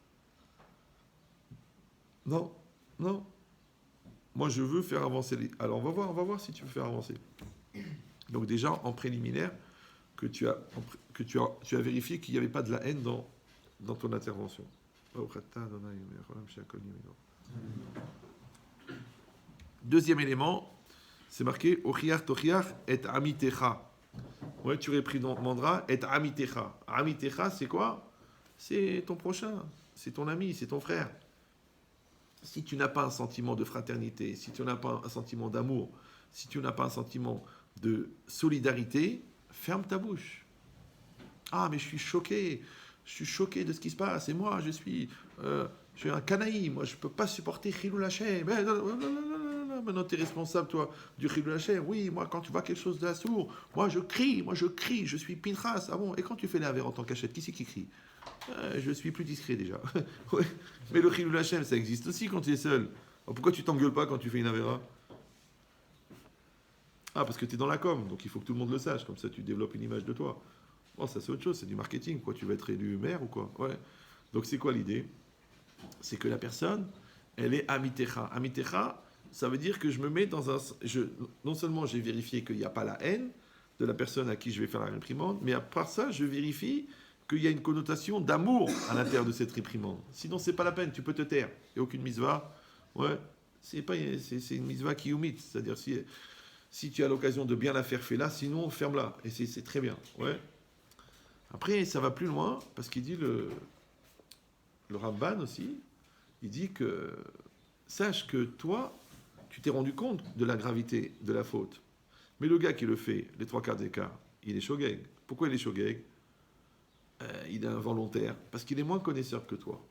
Non. Moi, je veux faire avancer les... Alors, on va voir si tu veux faire avancer. Donc déjà, en préliminaire, que tu as vérifié qu'il n'y avait pas de la haine dans ton intervention. Deuxième élément, c'est marqué Ochiach Tochiach et Amitecha. Ouais, tu réprimanderas et amitecha. Amitecha, c'est quoi? C'est ton prochain, c'est ton ami, c'est ton frère. Si tu n'as pas un sentiment de fraternité, si tu n'as pas un sentiment d'amour, si tu n'as pas un sentiment de solidarité, ferme ta bouche. Ah, mais je suis choqué de ce qui se passe. Et moi, je suis un canaï, moi, je ne peux pas supporter Chilul Hashem. Non, maintenant, tu es responsable, toi, du Chilul Hashem. Oui, moi, quand tu vois quelque chose d'assourd, moi, je crie, je suis Pinchas. Ah bon, et quand tu fais les avers en tant qu'achète, qui c'est qui crie? Je suis plus discret déjà. Ouais. Mais le Chilul Hashem, ça existe aussi quand tu es seul. Alors, pourquoi tu t'engueules pas quand tu fais une avéra? Ah, parce que tu es dans la com, donc il faut que tout le monde le sache. Comme ça, tu développes une image de toi. Bon, ça c'est autre chose, c'est du marketing. Quoi, tu vas être élu maire ou quoi? Ouais. Donc c'est quoi l'idée? C'est que la personne, elle est amitecha. Amitecha, ça veut dire que je me mets dans un... non seulement j'ai vérifié qu'il n'y a pas la haine de la personne à qui je vais faire la réprimande, mais à part ça, je vérifie qu'il y a une connotation d'amour à l'intérieur de cette réprimande. Sinon, c'est pas la peine, tu peux te taire. Il n'y a aucune misva. Ouais, c'est une misva qui humite. C'est-à-dire, si tu as l'occasion de bien la faire, fais-la, sinon, ferme-la. Et c'est très bien. Ouais. Après, ça va plus loin, parce qu'il dit le Ramban aussi, il dit que sache que toi, tu t'es rendu compte de la gravité de la faute. Mais le gars qui le fait, les 3/4 des cas, il est shogeg. Pourquoi il est shogeg? Il est involontaire, parce qu'il est moins connaisseur que toi.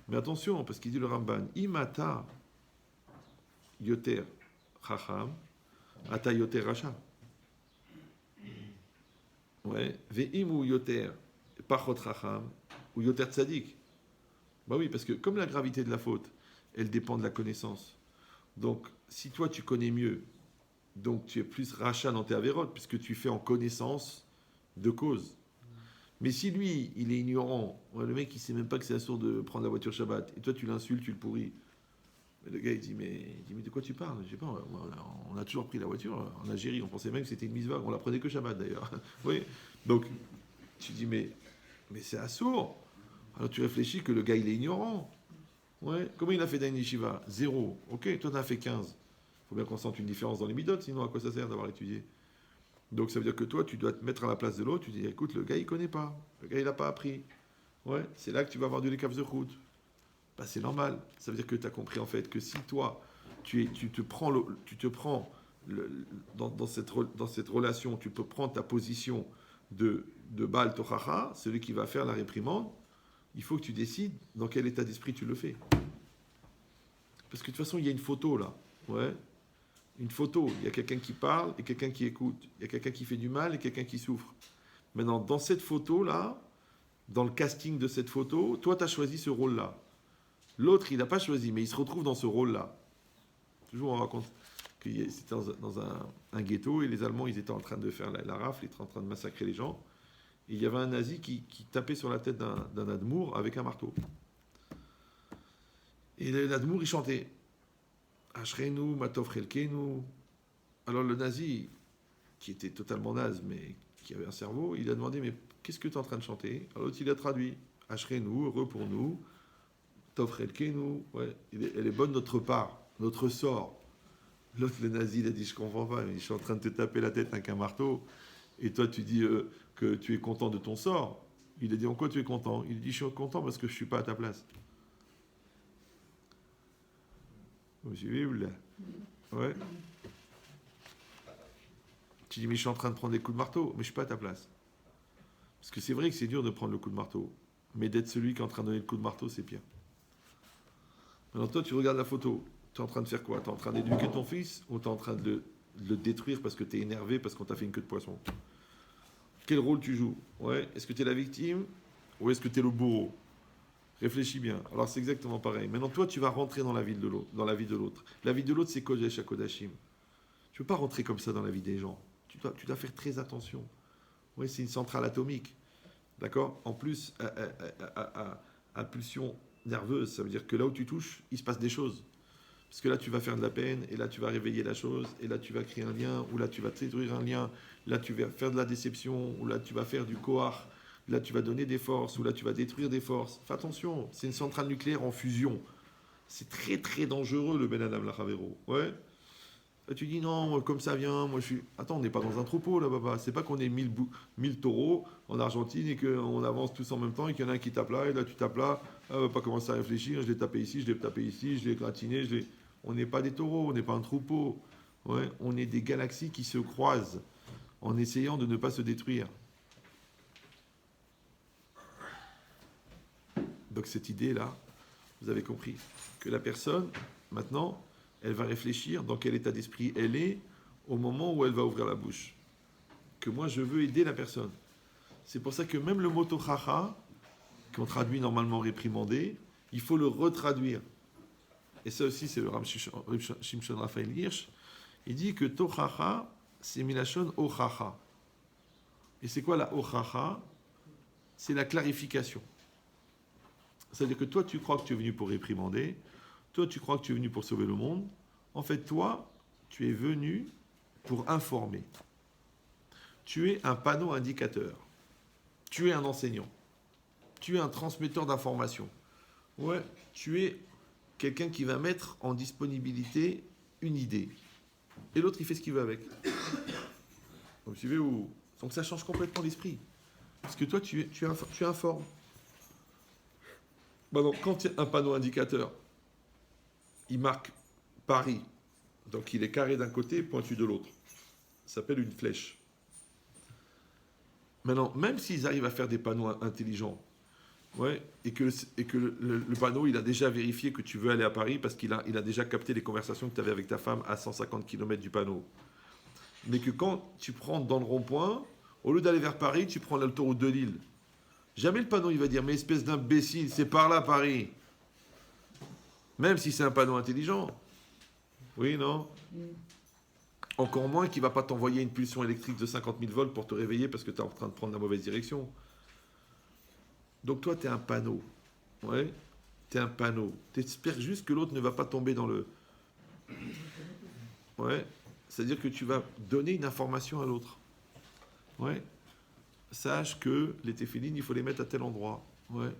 Mais attention, parce qu'il dit le Ramban, imata yoter chacham, ata yoter racha. Ouais, ve'imu yoter pachot chacham, ou yoter tzadik. Bah oui, parce que comme la gravité de la faute, elle dépend de la connaissance. Donc, si toi tu connais mieux, donc tu es plus rachat dans tes avérotes, puisque tu fais en connaissance de cause. Mais si lui, il est ignorant, ouais, le mec il sait même pas que c'est assourd de prendre la voiture Shabbat, et toi tu l'insultes, tu le pourris. Et le gars il dit mais de quoi tu parles? Je sais pas, on a toujours pris la voiture en Algérie, on pensait même que c'était une mitzvah, on la prenait que Shabbat d'ailleurs. Oui, donc tu dis mais c'est assourd. Alors tu réfléchis que le gars il est ignorant. Ouais. Comment il a fait d'un yeshiva? 0. Ok, toi t'en as fait 15. Il faut bien qu'on sente une différence dans les midotes, sinon à quoi ça sert d'avoir étudié? Donc ça veut dire que toi tu dois te mettre à la place de l'autre, tu dis écoute, le gars il connaît pas, le gars il n'a pas appris. Ouais, c'est là que tu vas avoir du lekaf de route. Bah, c'est normal. Ça veut dire que tu as compris en fait que si toi tu te prends, dans cette relation, tu peux prendre ta position de Baal Tochacha, celui qui va faire la réprimande, il faut que tu décides dans quel état d'esprit tu le fais. Parce que de toute façon, il y a une photo là. Ouais. Une photo. Il y a quelqu'un qui parle et quelqu'un qui écoute. Il y a quelqu'un qui fait du mal et quelqu'un qui souffre. Maintenant, dans cette photo là, dans le casting de cette photo, toi, tu as choisi ce rôle là. L'autre, il n'a pas choisi, mais il se retrouve dans ce rôle là. Toujours, on raconte que c'était dans un ghetto et les Allemands, ils étaient en train de faire la rafle, ils étaient en train de massacrer les gens. Et il y avait un nazi qui tapait sur la tête d'un admour avec un marteau. Et l'admour, il chantait Ashreinu, Matov Chelkenu. Alors le nazi, qui était totalement naze, mais qui avait un cerveau, il a demandé mais qu'est-ce que tu es en train de chanter? Alors l'autre, il a traduit Ashreinu, heureux pour nous, Tov Chelkenu, ouais, elle est bonne notre part, notre sort. L'autre, le nazi, il a dit je comprends pas, mais je suis en train de te taper la tête avec un marteau. Et toi, tu dis que tu es content de ton sort. Il a dit en quoi tu es content? Il dit je suis content parce que je ne suis pas à ta place. Vous suivez là? Ouais. Tu dis mais je suis en train de prendre des coups de marteau, mais je ne suis pas à ta place. Parce que c'est vrai que c'est dur de prendre le coup de marteau. Mais d'être celui qui est en train de donner le coup de marteau, c'est pire. Maintenant, toi, tu regardes la photo. Tu es en train de faire quoi? Tu es en train d'éduquer ton fils ou tu es en train de le détruire parce que tu es énervé parce qu'on t'a fait une queue de poisson? Quel rôle tu joues? Ouais. Est-ce que tu es la victime ou est-ce que tu es le bourreau? Réfléchis bien. Alors c'est exactement pareil. Maintenant, toi, tu vas rentrer dans la vie de l'autre. La vie de l'autre, c'est Kodesh HaKodashim. Tu ne peux pas rentrer comme ça dans la vie des gens. Tu dois faire très attention. Oui, c'est une centrale atomique. D'accord? En plus, à pulsion nerveuse, ça veut dire que là où tu touches, il se passe des choses. Parce que là, tu vas faire de la peine, et là, tu vas réveiller la chose, et là, tu vas créer un lien, ou là, tu vas détruire un lien, là, tu vas faire de la déception, ou là, tu vas faire du koach, là, tu vas donner des forces, ou là, tu vas détruire des forces. Fais attention, c'est une centrale nucléaire en fusion. C'est très, très dangereux, le Ben Adam Lachavero. Ouais. Là, tu dis non, moi, comme ça vient, moi je suis. Attends, on n'est pas dans un troupeau là, papa. C'est pas qu'on est 1000 taureaux en Argentine et qu'on avance tous en même temps et qu'il y en a un qui tape là et là tu tapes là. Ah, va pas commencer à réfléchir. Je l'ai tapé ici, je l'ai tapé ici, je l'ai gratiné. On n'est pas des taureaux, on n'est pas un troupeau. Ouais, on est des galaxies qui se croisent en essayant de ne pas se détruire. Donc cette idée-là, vous avez compris que la personne, maintenant, elle va réfléchir dans quel état d'esprit elle est au moment où elle va ouvrir la bouche. Que moi, je veux aider la personne. C'est pour ça que même le mot tochacha, qu'on traduit normalement réprimander, il faut le retraduire. Et ça aussi, c'est le Rav Shimshon Raphaël Hirsch. Il dit que tochacha, c'est milachon ochacha. Et c'est quoi la ochacha? C'est la clarification. C'est-à-dire que toi, tu crois que tu es venu pour réprimander. Toi, tu crois que tu es venu pour sauver le monde. En fait, toi, tu es venu pour informer. Tu es un panneau indicateur. Tu es un enseignant. Tu es un transmetteur d'informations. Ouais, tu es quelqu'un qui va mettre en disponibilité une idée. Et l'autre, il fait ce qu'il veut avec. Vous suivez où? Donc ça change complètement l'esprit. Parce que toi, tu informes. Bah donc, quand il y a un panneau indicateur, il marque Paris. Donc il est carré d'un côté et pointu de l'autre. Ça s'appelle une flèche. Maintenant, même s'ils arrivent à faire des panneaux intelligents, ouais, et que le panneau, il a déjà vérifié que tu veux aller à Paris parce qu'il a déjà capté les conversations que tu avais avec ta femme à 150 km du panneau. Mais que quand tu prends dans le rond-point, au lieu d'aller vers Paris, tu prends l'autoroute de Lille. Jamais le panneau, il va dire, mais espèce d'imbécile, c'est par là Paris. Même si c'est un panneau intelligent. Oui, non? Encore moins qu'il ne va pas t'envoyer une pulsion électrique de 50 000 volts pour te réveiller parce que tu es en train de prendre la mauvaise direction. Donc toi, tu es un panneau. Ouais? Tu es un panneau. Tu espères juste que l'autre ne va pas tomber dans le... Ouais? C'est-à-dire que tu vas donner une information à l'autre. Ouais? Sache que les téphilines, il faut les mettre à tel endroit. Ouais?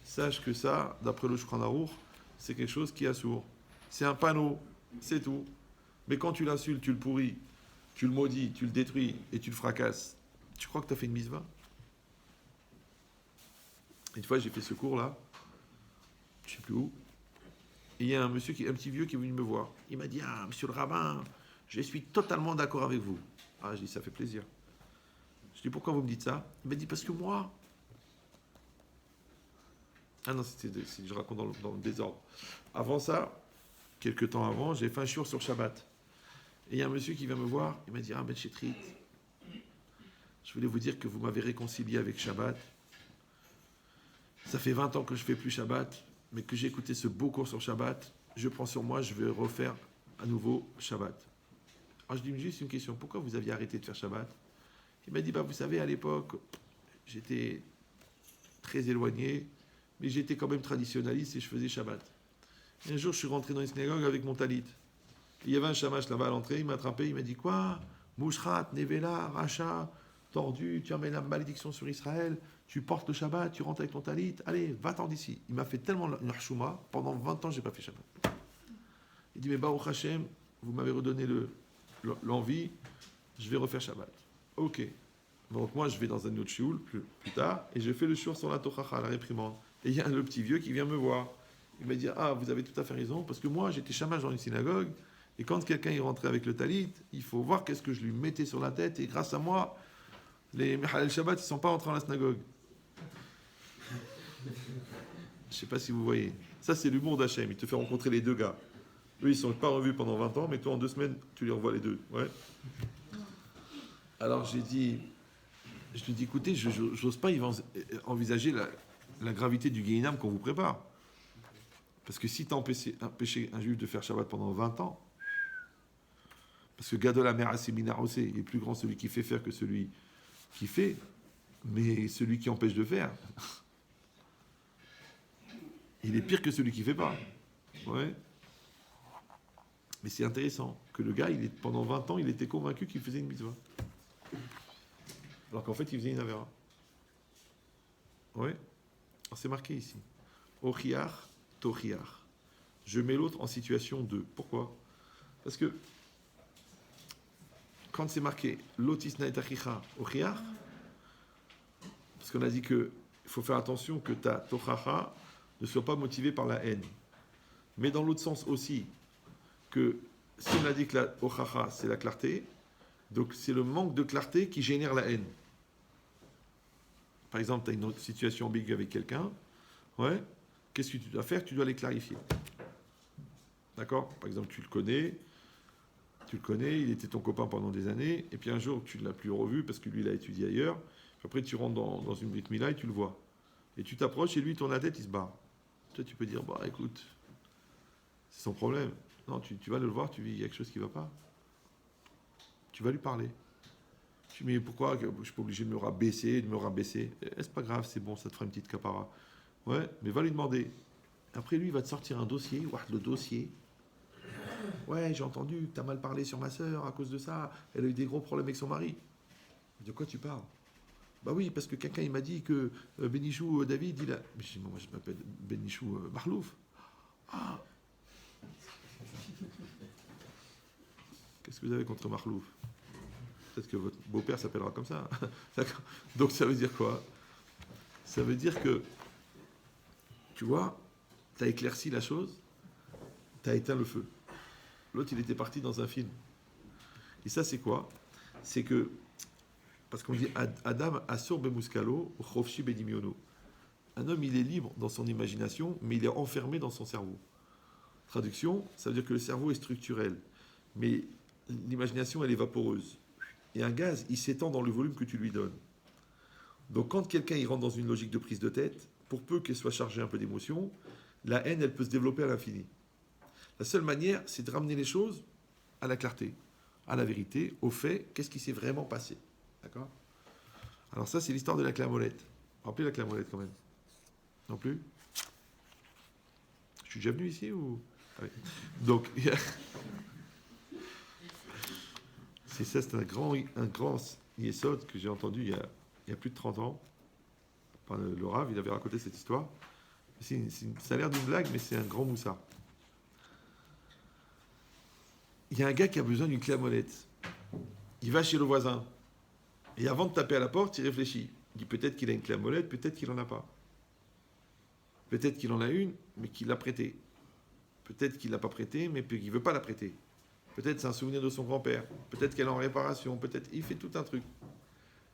Sache que ça, d'après le Shulchan Aruch, c'est quelque chose qui est assourd. C'est un panneau, c'est tout. Mais quand tu l'insultes, tu le pourris, tu le maudis, tu le détruis et tu le fracasses, tu crois que tu as fait une misva? Une fois, j'ai fait ce cours-là, je ne sais plus où, et il y a un petit vieux qui est venu me voir. Il m'a dit, ah, monsieur le rabbin, je suis totalement d'accord avec vous. Ah, je dis, ça fait plaisir. Je dis, pourquoi vous me dites ça? Il m'a dit, parce que moi... Ah non, je raconte dans le désordre. Avant ça, quelques temps avant, j'ai fait un shiur sur Shabbat. Et il y a un monsieur qui vient me voir, il m'a dit, ah, Ben Chetrit, je voulais vous dire que vous m'avez réconcilié avec Shabbat. Ça fait 20 ans que je ne fais plus Shabbat, mais que j'ai écouté ce beau cours sur Shabbat. Je prends sur moi, je vais refaire à nouveau Shabbat. Alors je dis juste une question, pourquoi vous aviez arrêté de faire Shabbat? Il m'a dit, bah, vous savez, à l'époque, j'étais très éloigné, mais j'étais quand même traditionnaliste et je faisais Shabbat. Et un jour, je suis rentré dans une synagogue avec mon talit. Il y avait un shamash là-bas à l'entrée, il m'a attrapé, il m'a dit, quoi? Mouchrat, Nevela, Racha, tordu, tu emmènes la malédiction sur Israël, tu portes le Shabbat, tu rentres avec ton talit, allez, va-t'en d'ici. Il m'a fait tellement une harchouma, pendant 20 ans, je n'ai pas fait Shabbat. Il dit, mais Baruch Hashem, vous m'avez redonné l'envie, je vais refaire Shabbat. Ok. Donc moi, je vais dans un autre shioul plus tard, et je fais le shiur sur la tochacha, la réprimande. Et il y a le petit vieux qui vient me voir. Il m'a dit, ah, vous avez tout à fait raison, parce que moi, j'étais shamash dans une synagogue, et quand quelqu'un est rentré avec le talit, il faut voir qu'est-ce que je lui mettais sur la tête, et grâce à moi, les Mechalel Shabbat, ils ne sont pas rentrés dans la synagogue. Je ne sais pas si vous voyez. Ça, c'est l'humour d'Hachem. Il te fait rencontrer les deux gars. Eux, ils ne sont pas revus pendant 20 ans, mais toi, en 2 semaines, tu les revois les deux. Ouais. Alors, je lui dis, écoutez, je n'ose pas envisager la gravité du Guéhinam qu'on vous prépare. Parce que si tu as empêché un juif de faire Shabbat pendant 20 ans, parce que Gadol Amera Séminar Osé, il est plus grand celui qui fait faire que celui qui fait, mais celui qui empêche de faire, il est pire que celui qui ne fait pas. Ouais. Mais c'est intéressant que le gars, pendant 20 ans, il était convaincu qu'il faisait une mitzvah. Alors qu'en fait, il faisait une avera. Ouais. Alors c'est marqué ici. Ochiach, tochiach. Je mets l'autre en situation de. Pourquoi? Parce que quand c'est marqué Lotisna et Achicha Ochiach, parce qu'on a dit qu'il faut faire attention que ta Tochacha ne soit pas motivée par la haine. Mais dans l'autre sens aussi, que si on a dit que la Ochacha c'est la clarté, donc c'est le manque de clarté qui génère la haine. Par exemple, tu as une autre situation ambiguë avec quelqu'un, ouais, qu'est-ce que tu dois faire? Tu dois les clarifier. D'accord? Par exemple, tu le connais, il était ton copain pendant des années, et puis un jour, tu ne l'as plus revu parce que lui, il a étudié ailleurs. Puis après, tu rentres dans une Brit Mila et tu le vois. Et tu t'approches et lui, il tourne la tête, il se barre. Toi, tu peux dire, bah écoute, c'est son problème. Non, tu vas le voir, tu dis, il y a quelque chose qui ne va pas. Tu vas lui parler. Tu dis, mais pourquoi je ne suis pas obligé de me rabaisser, c'est pas grave, c'est bon, ça te fera une petite capara. Ouais, mais va lui demander. Après, lui, il va te sortir un dossier, le dossier. Ouais, j'ai entendu que tu as mal parlé sur ma sœur à cause de ça. Elle a eu des gros problèmes avec son mari. De quoi tu parles? Bah oui, parce que quelqu'un il m'a dit que Benichou David, il a. Mais je dis, moi je m'appelle Benichou Marlouf. Ah. Qu'est-ce que vous avez contre Marlouf? Peut-être que votre beau-père s'appellera comme ça. D'accord. Donc ça veut dire quoi? Ça veut dire que, tu vois, tu as éclairci la chose, tu as éteint le feu. L'autre, il était parti dans un film. Et ça, c'est quoi? C'est que, parce qu'on dit Adam Asur Bemuskalo, Chofshi Bedimiono. Un homme, il est libre dans son imagination, mais il est enfermé dans son cerveau. Traduction, ça veut dire que le cerveau est structurel, mais l'imagination, elle est vaporeuse. Et un gaz, il s'étend dans le volume que tu lui donnes. Donc quand quelqu'un il rentre dans une logique de prise de tête, pour peu qu'elle soit chargée un peu d'émotion, la haine, elle peut se développer à l'infini. La seule manière, c'est de ramener les choses à la clarté, à la vérité, au fait, qu'est-ce qui s'est vraiment passé. D'accord? Alors ça, c'est l'histoire de la clamolette. Vous vous rappelez la clamolette quand même? Non plus? Je suis déjà venu ici ou... Oui. Donc, c'est ça, c'est un grand yesod que j'ai entendu il y a plus de 30 ans. Enfin, le Rav, il avait raconté cette histoire. Ça a l'air d'une blague, mais c'est un grand moussard. Il y a un gars qui a besoin d'une clé à molette. Il va chez le voisin. Et avant de taper à la porte, il réfléchit. Il dit peut-être qu'il a une clé à molette, peut-être qu'il n'en a pas. Peut-être qu'il en a une, mais qu'il l'a prêtée. Peut-être qu'il ne l'a pas prêtée, mais qu'il ne veut pas la prêter. Peut-être c'est un souvenir de son grand-père. Peut-être qu'elle est en réparation. Peut-être il fait tout un truc.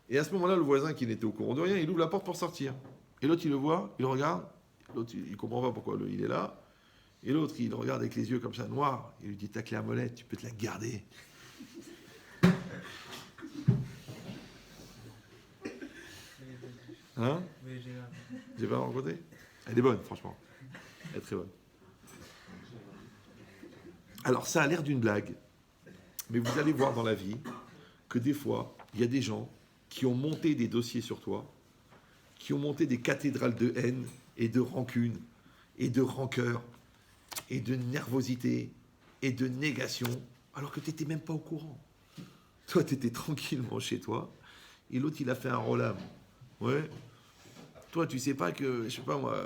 Et à ce moment-là, le voisin qui n'était au courant de rien, il ouvre la porte pour sortir. Et l'autre, il le voit, il le regarde. L'autre, il ne comprend pas pourquoi il est là. Et l'autre, il le regarde avec les yeux comme ça, noirs. Il lui dit, ta clé à molette, tu peux te la garder. Hein? J'ai pas rencontré? Elle est bonne, franchement. Elle est très bonne. Alors, ça a l'air d'une blague. Mais vous allez voir dans la vie que des fois, il y a des gens qui ont monté des dossiers sur toi, qui ont monté des cathédrales de haine et de rancune et de rancœur et de nervosité et de négation, alors que tu n'étais même pas au courant. Toi, tu étais tranquillement chez toi, et l'autre, il a fait un rolam. Ouais. Toi, tu sais pas que, je sais pas moi,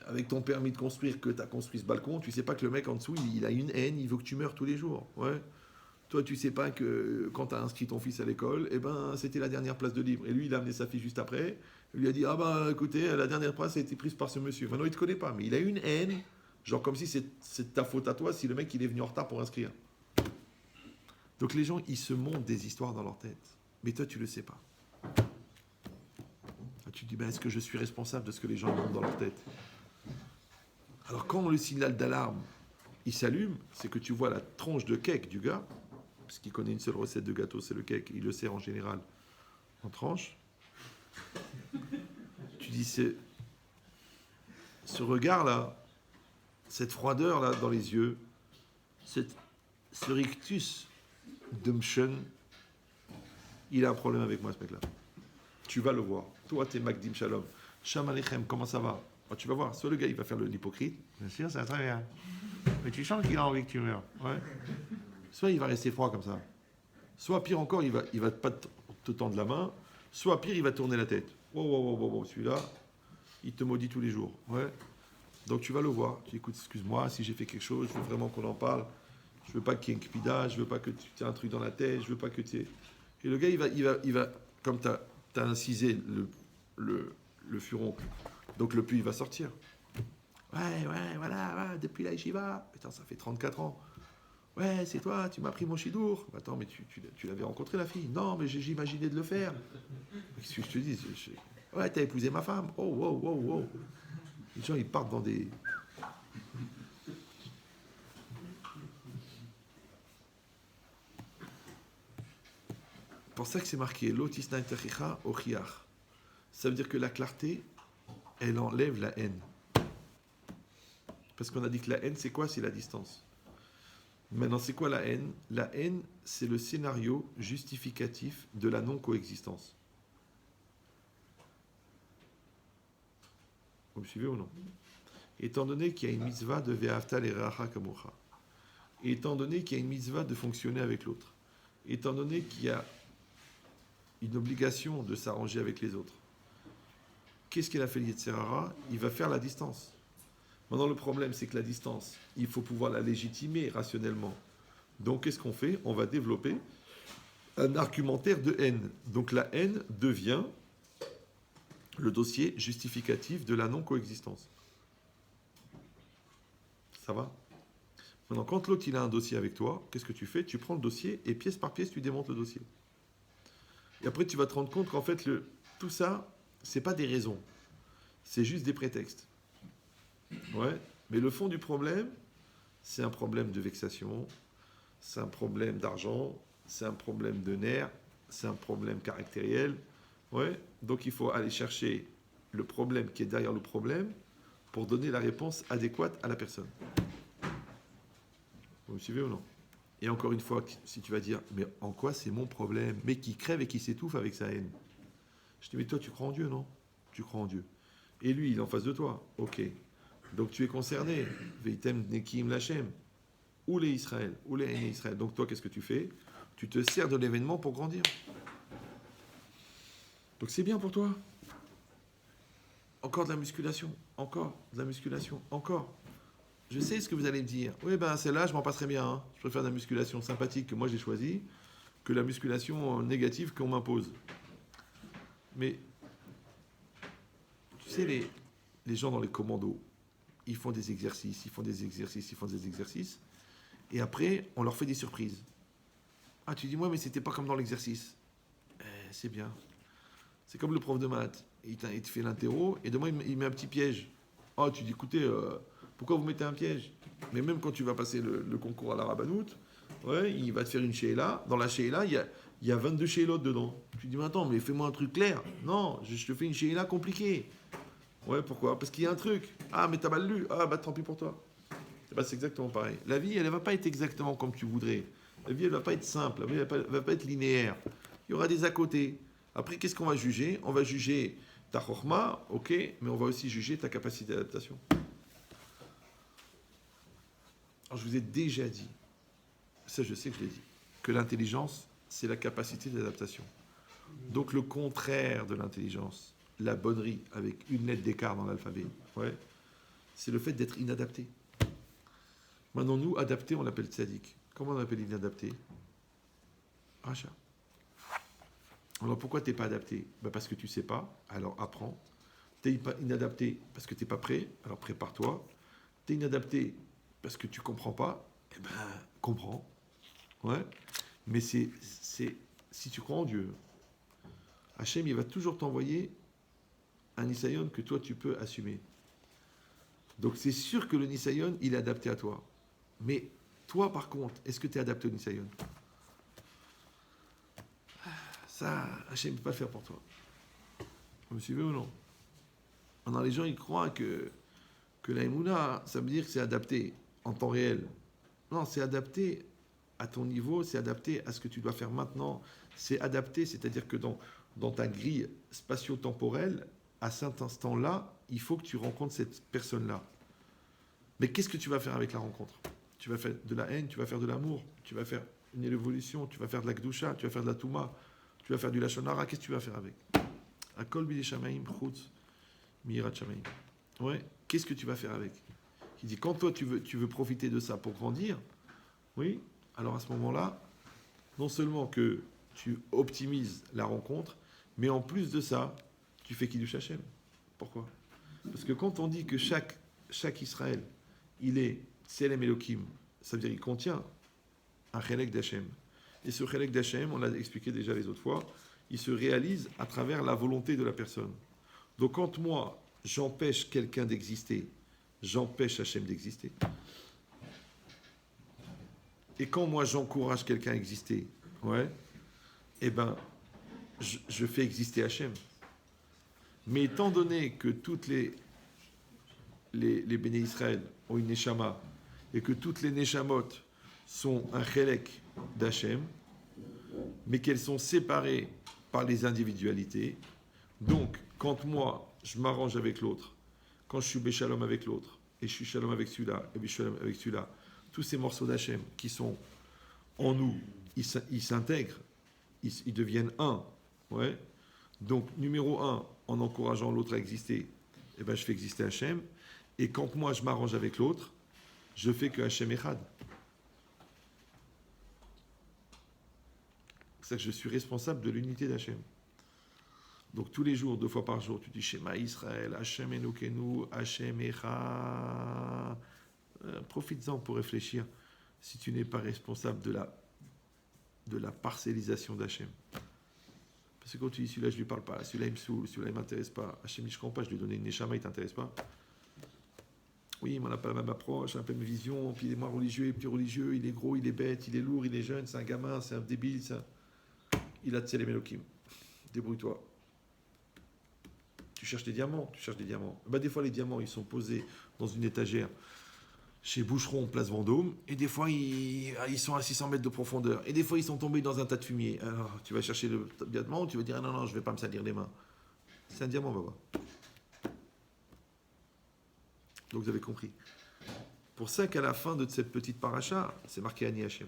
avec ton permis de construire, que tu as construit ce balcon, tu sais pas que le mec en dessous, il a une haine, il veut que tu meurs tous les jours. Ouais. Toi, tu sais pas que quand tu as inscrit ton fils à l'école, eh ben, c'était la dernière place de libre. Et lui, il a amené sa fille juste après. Il lui a dit, ah bah écoutez, la dernière place a été prise par ce monsieur. Maintenant, il te connaît pas, mais il a une haine, genre comme si c'est ta faute à toi si le mec, il est venu en retard pour inscrire. Donc les gens, ils se montent des histoires dans leur tête. Mais toi, tu le sais pas. Tu te dis, ben, est-ce que je suis responsable de ce que les gens montent dans leur tête? Alors quand le signal d'alarme, il s'allume, c'est que tu vois la tranche de cake du gars, parce qu'il connaît une seule recette de gâteau, c'est le cake, il le sert en général en tranche. Tu dis, c'est ce regard-là, cette froideur-là dans les yeux, ce rictus de Mshon, il a un problème avec moi, ce mec-là. Tu vas le voir. Toi, t'es Magdim Shalom. Shalom Aleichem, comment ça va? Alors, tu vas voir, soit le gars, il va faire l'hypocrite. Bien sûr, ça va très bien. Mais tu sens qu'il a envie que tu meurs. Ouais. Soit il va rester froid comme ça. Soit pire encore, il va pas te tendre la main. Soit pire, il va tourner la tête. Wow, celui-là, il te maudit tous les jours. Ouais. Donc tu vas le voir. Tu dis, écoute, excuse-moi, si j'ai fait quelque chose, je veux vraiment qu'on en parle. Je veux pas qu'il y ait une kpida, je veux pas que tu aies un truc dans la tête, je veux pas que tu aies... Et le gars, il va comme tu as incisé le furoncle, donc le puits, il va sortir. Ouais, voilà, ouais, depuis là, j'y vais. Putain, ça fait 34 ans. Ouais, c'est toi, tu m'as pris mon chidour. Attends, mais tu l'avais rencontré la fille? Non, mais j'ai imaginé de le faire. Qu'est-ce que je te dis? Ouais, t'as épousé ma femme. Oh, wow, wow, wow. Les gens, ils partent dans des... C'est pour ça que c'est marqué Lotisna interchicha ochiach. Ça veut dire que la clarté, elle enlève la haine. Parce qu'on a dit que la haine, c'est quoi? C'est la distance. Maintenant, c'est quoi la haine? La haine, c'est le scénario justificatif de la non-coexistence. Vous me suivez ou non? Étant donné qu'il y a une mitzvah de ve'afta l'eracha kamocha, étant donné qu'il y a une mitzvah de fonctionner avec l'autre, étant donné qu'il y a une obligation de s'arranger avec les autres, qu'est-ce qu'il a fait Yetzer Hara? Il va faire la distance. Maintenant, le problème, c'est que la distance, il faut pouvoir la légitimer rationnellement. Donc, qu'est-ce qu'on fait? On va développer un argumentaire de haine. Donc, la haine devient le dossier justificatif de la non-coexistence. Ça va? Maintenant, quand l'autre il a un dossier avec toi, qu'est-ce que tu fais? Tu prends le dossier et pièce par pièce, tu démontes le dossier. Et après, tu vas te rendre compte qu'en fait, tout ça, c'est pas des raisons. C'est juste des prétextes. Ouais. Mais le fond du problème, c'est un problème de vexation, c'est un problème d'argent, c'est un problème de nerfs, c'est un problème caractériel. Ouais. Donc, il faut aller chercher le problème qui est derrière le problème pour donner la réponse adéquate à la personne. Vous me suivez ou non? Et encore une fois, si tu vas dire, mais en quoi c'est mon problème? Mais qui crève et qui s'étouffe avec sa haine. Je dis, mais toi, tu crois en Dieu, non? Tu crois en Dieu. Et lui, il est en face de toi. Ok. Donc tu es concerné. Veitem nekim lachem. Ou les Israël, ou les aînés Israël. Donc toi, qu'est-ce que tu fais? Tu te sers de l'événement pour grandir. Donc c'est bien pour toi. Encore de la musculation. Encore de la musculation. Encore. Je sais ce que vous allez me dire. Oui, ben celle-là, je m'en passerai bien. Hein. Je préfère de la musculation sympathique que moi j'ai choisie que la musculation négative qu'on m'impose. Mais, tu sais, les gens dans les commandos, ils font des exercices, ils font des exercices, ils font des exercices. Et après, on leur fait des surprises. Ah, tu dis, moi, mais c'était pas comme dans l'exercice. C'est bien. C'est comme le prof de maths. Il te fait l'interro et demain, il met un petit piège. Ah, tu dis, écoutez... pourquoi vous mettez un piège? Mais même quand tu vas passer le concours à la Rabbanout, ouais, il va te faire une sheila. Dans la sheila, il y a 22 sheilotes dedans. Tu dis, mais attends, mais fais-moi un truc clair. Non, je te fais une sheila compliquée. Ouais, pourquoi? Parce qu'il y a un truc. Ah, mais t'as mal lu. Ah, bah tant pis pour toi. Bah, c'est exactement pareil. La vie, elle ne va pas être exactement comme tu voudrais. La vie, elle ne va pas être simple. La vie, elle ne va pas être linéaire. Il y aura des à côté. Après, qu'est-ce qu'on va juger? On va juger ta chorma, ok, mais on va aussi juger ta capacité d'adaptation. Alors, je vous ai déjà dit, ça je sais que je l'ai dit, que l'intelligence, c'est la capacité d'adaptation. Donc le contraire de l'intelligence, la bonnerie, avec une lettre d'écart dans l'alphabet, ouais, c'est le fait d'être inadapté. Maintenant, nous, adapté, on l'appelle tzaddik. Comment on appelle inadapté? Racha. Alors pourquoi tu n'es pas adapté? Parce que tu ne sais pas, alors apprends. Tu es inadapté parce que tu n'es pas prêt, alors prépare-toi. Tu es inadapté parce que tu ne comprends pas, comprends. Ouais. Mais si tu crois en Dieu, Hachem, il va toujours t'envoyer un Nisayon que toi, tu peux assumer. Donc c'est sûr que le Nisayon, il est adapté à toi. Mais toi, par contre, est-ce que tu es adapté au Nisayon? Ça, Hachem ne peut pas le faire pour toi. Vous me suivez ou non? Alors les gens, ils croient que la Emouna, ça veut dire que c'est adapté en temps réel. Non, c'est adapté à ton niveau, c'est adapté à ce que tu dois faire maintenant. C'est adapté, c'est-à-dire que dans ta grille spatio-temporelle, à cet instant-là, il faut que tu rencontres cette personne-là. Mais qu'est-ce que tu vas faire avec la rencontre? Tu vas faire de la haine, tu vas faire de l'amour, tu vas faire une évolution, tu vas faire de la Gdusha, tu vas faire de la Touma, tu vas faire du Lashon Hara, qu'est-ce que tu vas faire avec? Akol bidei shamayim chutz miyirat shamayim. Ouais, qu'est-ce que tu vas faire avec? Il dit, quand toi tu veux profiter de ça pour grandir, Oui, alors à ce moment-là, non seulement que tu optimises la rencontre, mais en plus de ça, tu fais Kiddush Hashem. Pourquoi? Parce que quand on dit que chaque Israël, il est Tselem Elohim, ça veut dire qu'il contient un Chelek d'Hachem. Et ce Chelek d'Hachem, on l'a expliqué déjà les autres fois, il se réalise à travers la volonté de la personne. Donc quand moi, j'empêche quelqu'un d'exister, j'empêche Hachem d'exister. Et quand moi, j'encourage quelqu'un à exister, ouais, eh ben, je fais exister Hachem. Mais étant donné que toutes les Béné Israël ont une Neshama, et que toutes les Neshamot sont un Chelek d'Hachem, mais qu'elles sont séparées par les individualités, donc quand moi, je m'arrange avec l'autre, quand je suis Béchalom avec l'autre, et je suis Shalom avec celui-là, et Béchalom avec celui-là, tous ces morceaux d'Hachem qui sont en nous, ils s'intègrent, ils deviennent un. Ouais. Donc, numéro un, en encourageant l'autre à exister, eh ben, je fais exister Hachem. Et quand moi, je m'arrange avec l'autre, je fais que Hachem Echad. C'est ça que je suis responsable de l'unité d'Hachem. Donc, tous les jours, 2 fois par jour, tu dis Shema Israël, Hachem Enokenu, Hachem Echad. Profites-en pour réfléchir si tu n'es pas responsable de la parcellisation d'Hachem. Parce que quand tu dis celui-là je lui parle pas, celui-là il me saoule, celui-là il m'intéresse pas, Hachem dit je comprends pas, je lui ai donné une neshama, il t'intéresse pas. Oui, mais on n'a pas la même approche, un peu de vision, puis il est moins religieux, il est plus religieux, il est gros, il est bête, il est lourd, il est jeune, c'est un gamin, c'est un débile, il a Tselem Elohim. Débrouille-toi. Tu cherches des diamants. Ben, des fois les diamants ils sont posés dans une étagère chez Boucheron, place Vendôme, et des fois ils sont à 600 mètres de profondeur, et des fois ils sont tombés dans un tas de fumier. Alors tu vas chercher le diamant, tu vas dire ah non, je ne vais pas me salir les mains. C'est un diamant, on va voir. Donc vous avez compris. Pour ça qu'à la fin de cette petite paracha, c'est marqué Ani Hashem.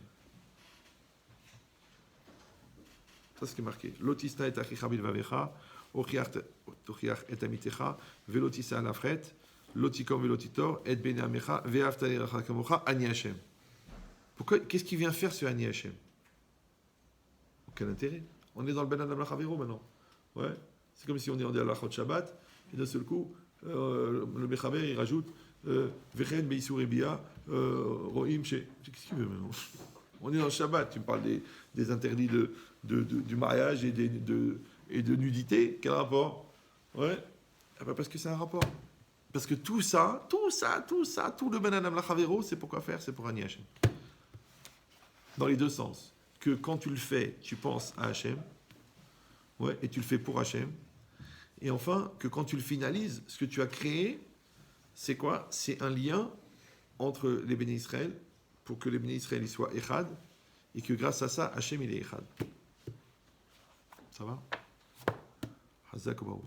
Ça, c'est ce qui est marqué. Lotista et achicha bilvavecha, ochiach et amitecha, velotisa alafret, lotikom velotitor, et bene amecha, ve'afta l'iracha kamocha, Ani Hashem. Pourquoi? Qu'est-ce qu'il vient faire sur Ani Hashem? Aucun intérêt. On est dans le Ben Adam Lachavero maintenant. Ouais. C'est comme si on est en Alachot Shabbat, et d'un seul coup, le Mechaber, il rajoute Vechen Beisur Ebia, Rohim She. Qu'est-ce qu'il veut maintenant? On est dans le Shabbat, tu me parles des interdits du mariage et de nudité. Quel rapport? Ouais. Parce que c'est un rapport. Parce que tout le Ben Adam Lachavero, c'est pour quoi faire? C'est pour Ani Hashem. Dans les deux sens. Que quand tu le fais, tu penses à Hashem, ouais, et tu le fais pour Hashem. Et enfin, que quand tu le finalises, ce que tu as créé, c'est quoi? C'est un lien entre les Béné Israël, pour que les Béné Israël ils soient Echad, et que grâce à ça, Hashem il est Echad. Ça va? Hazak Obaou.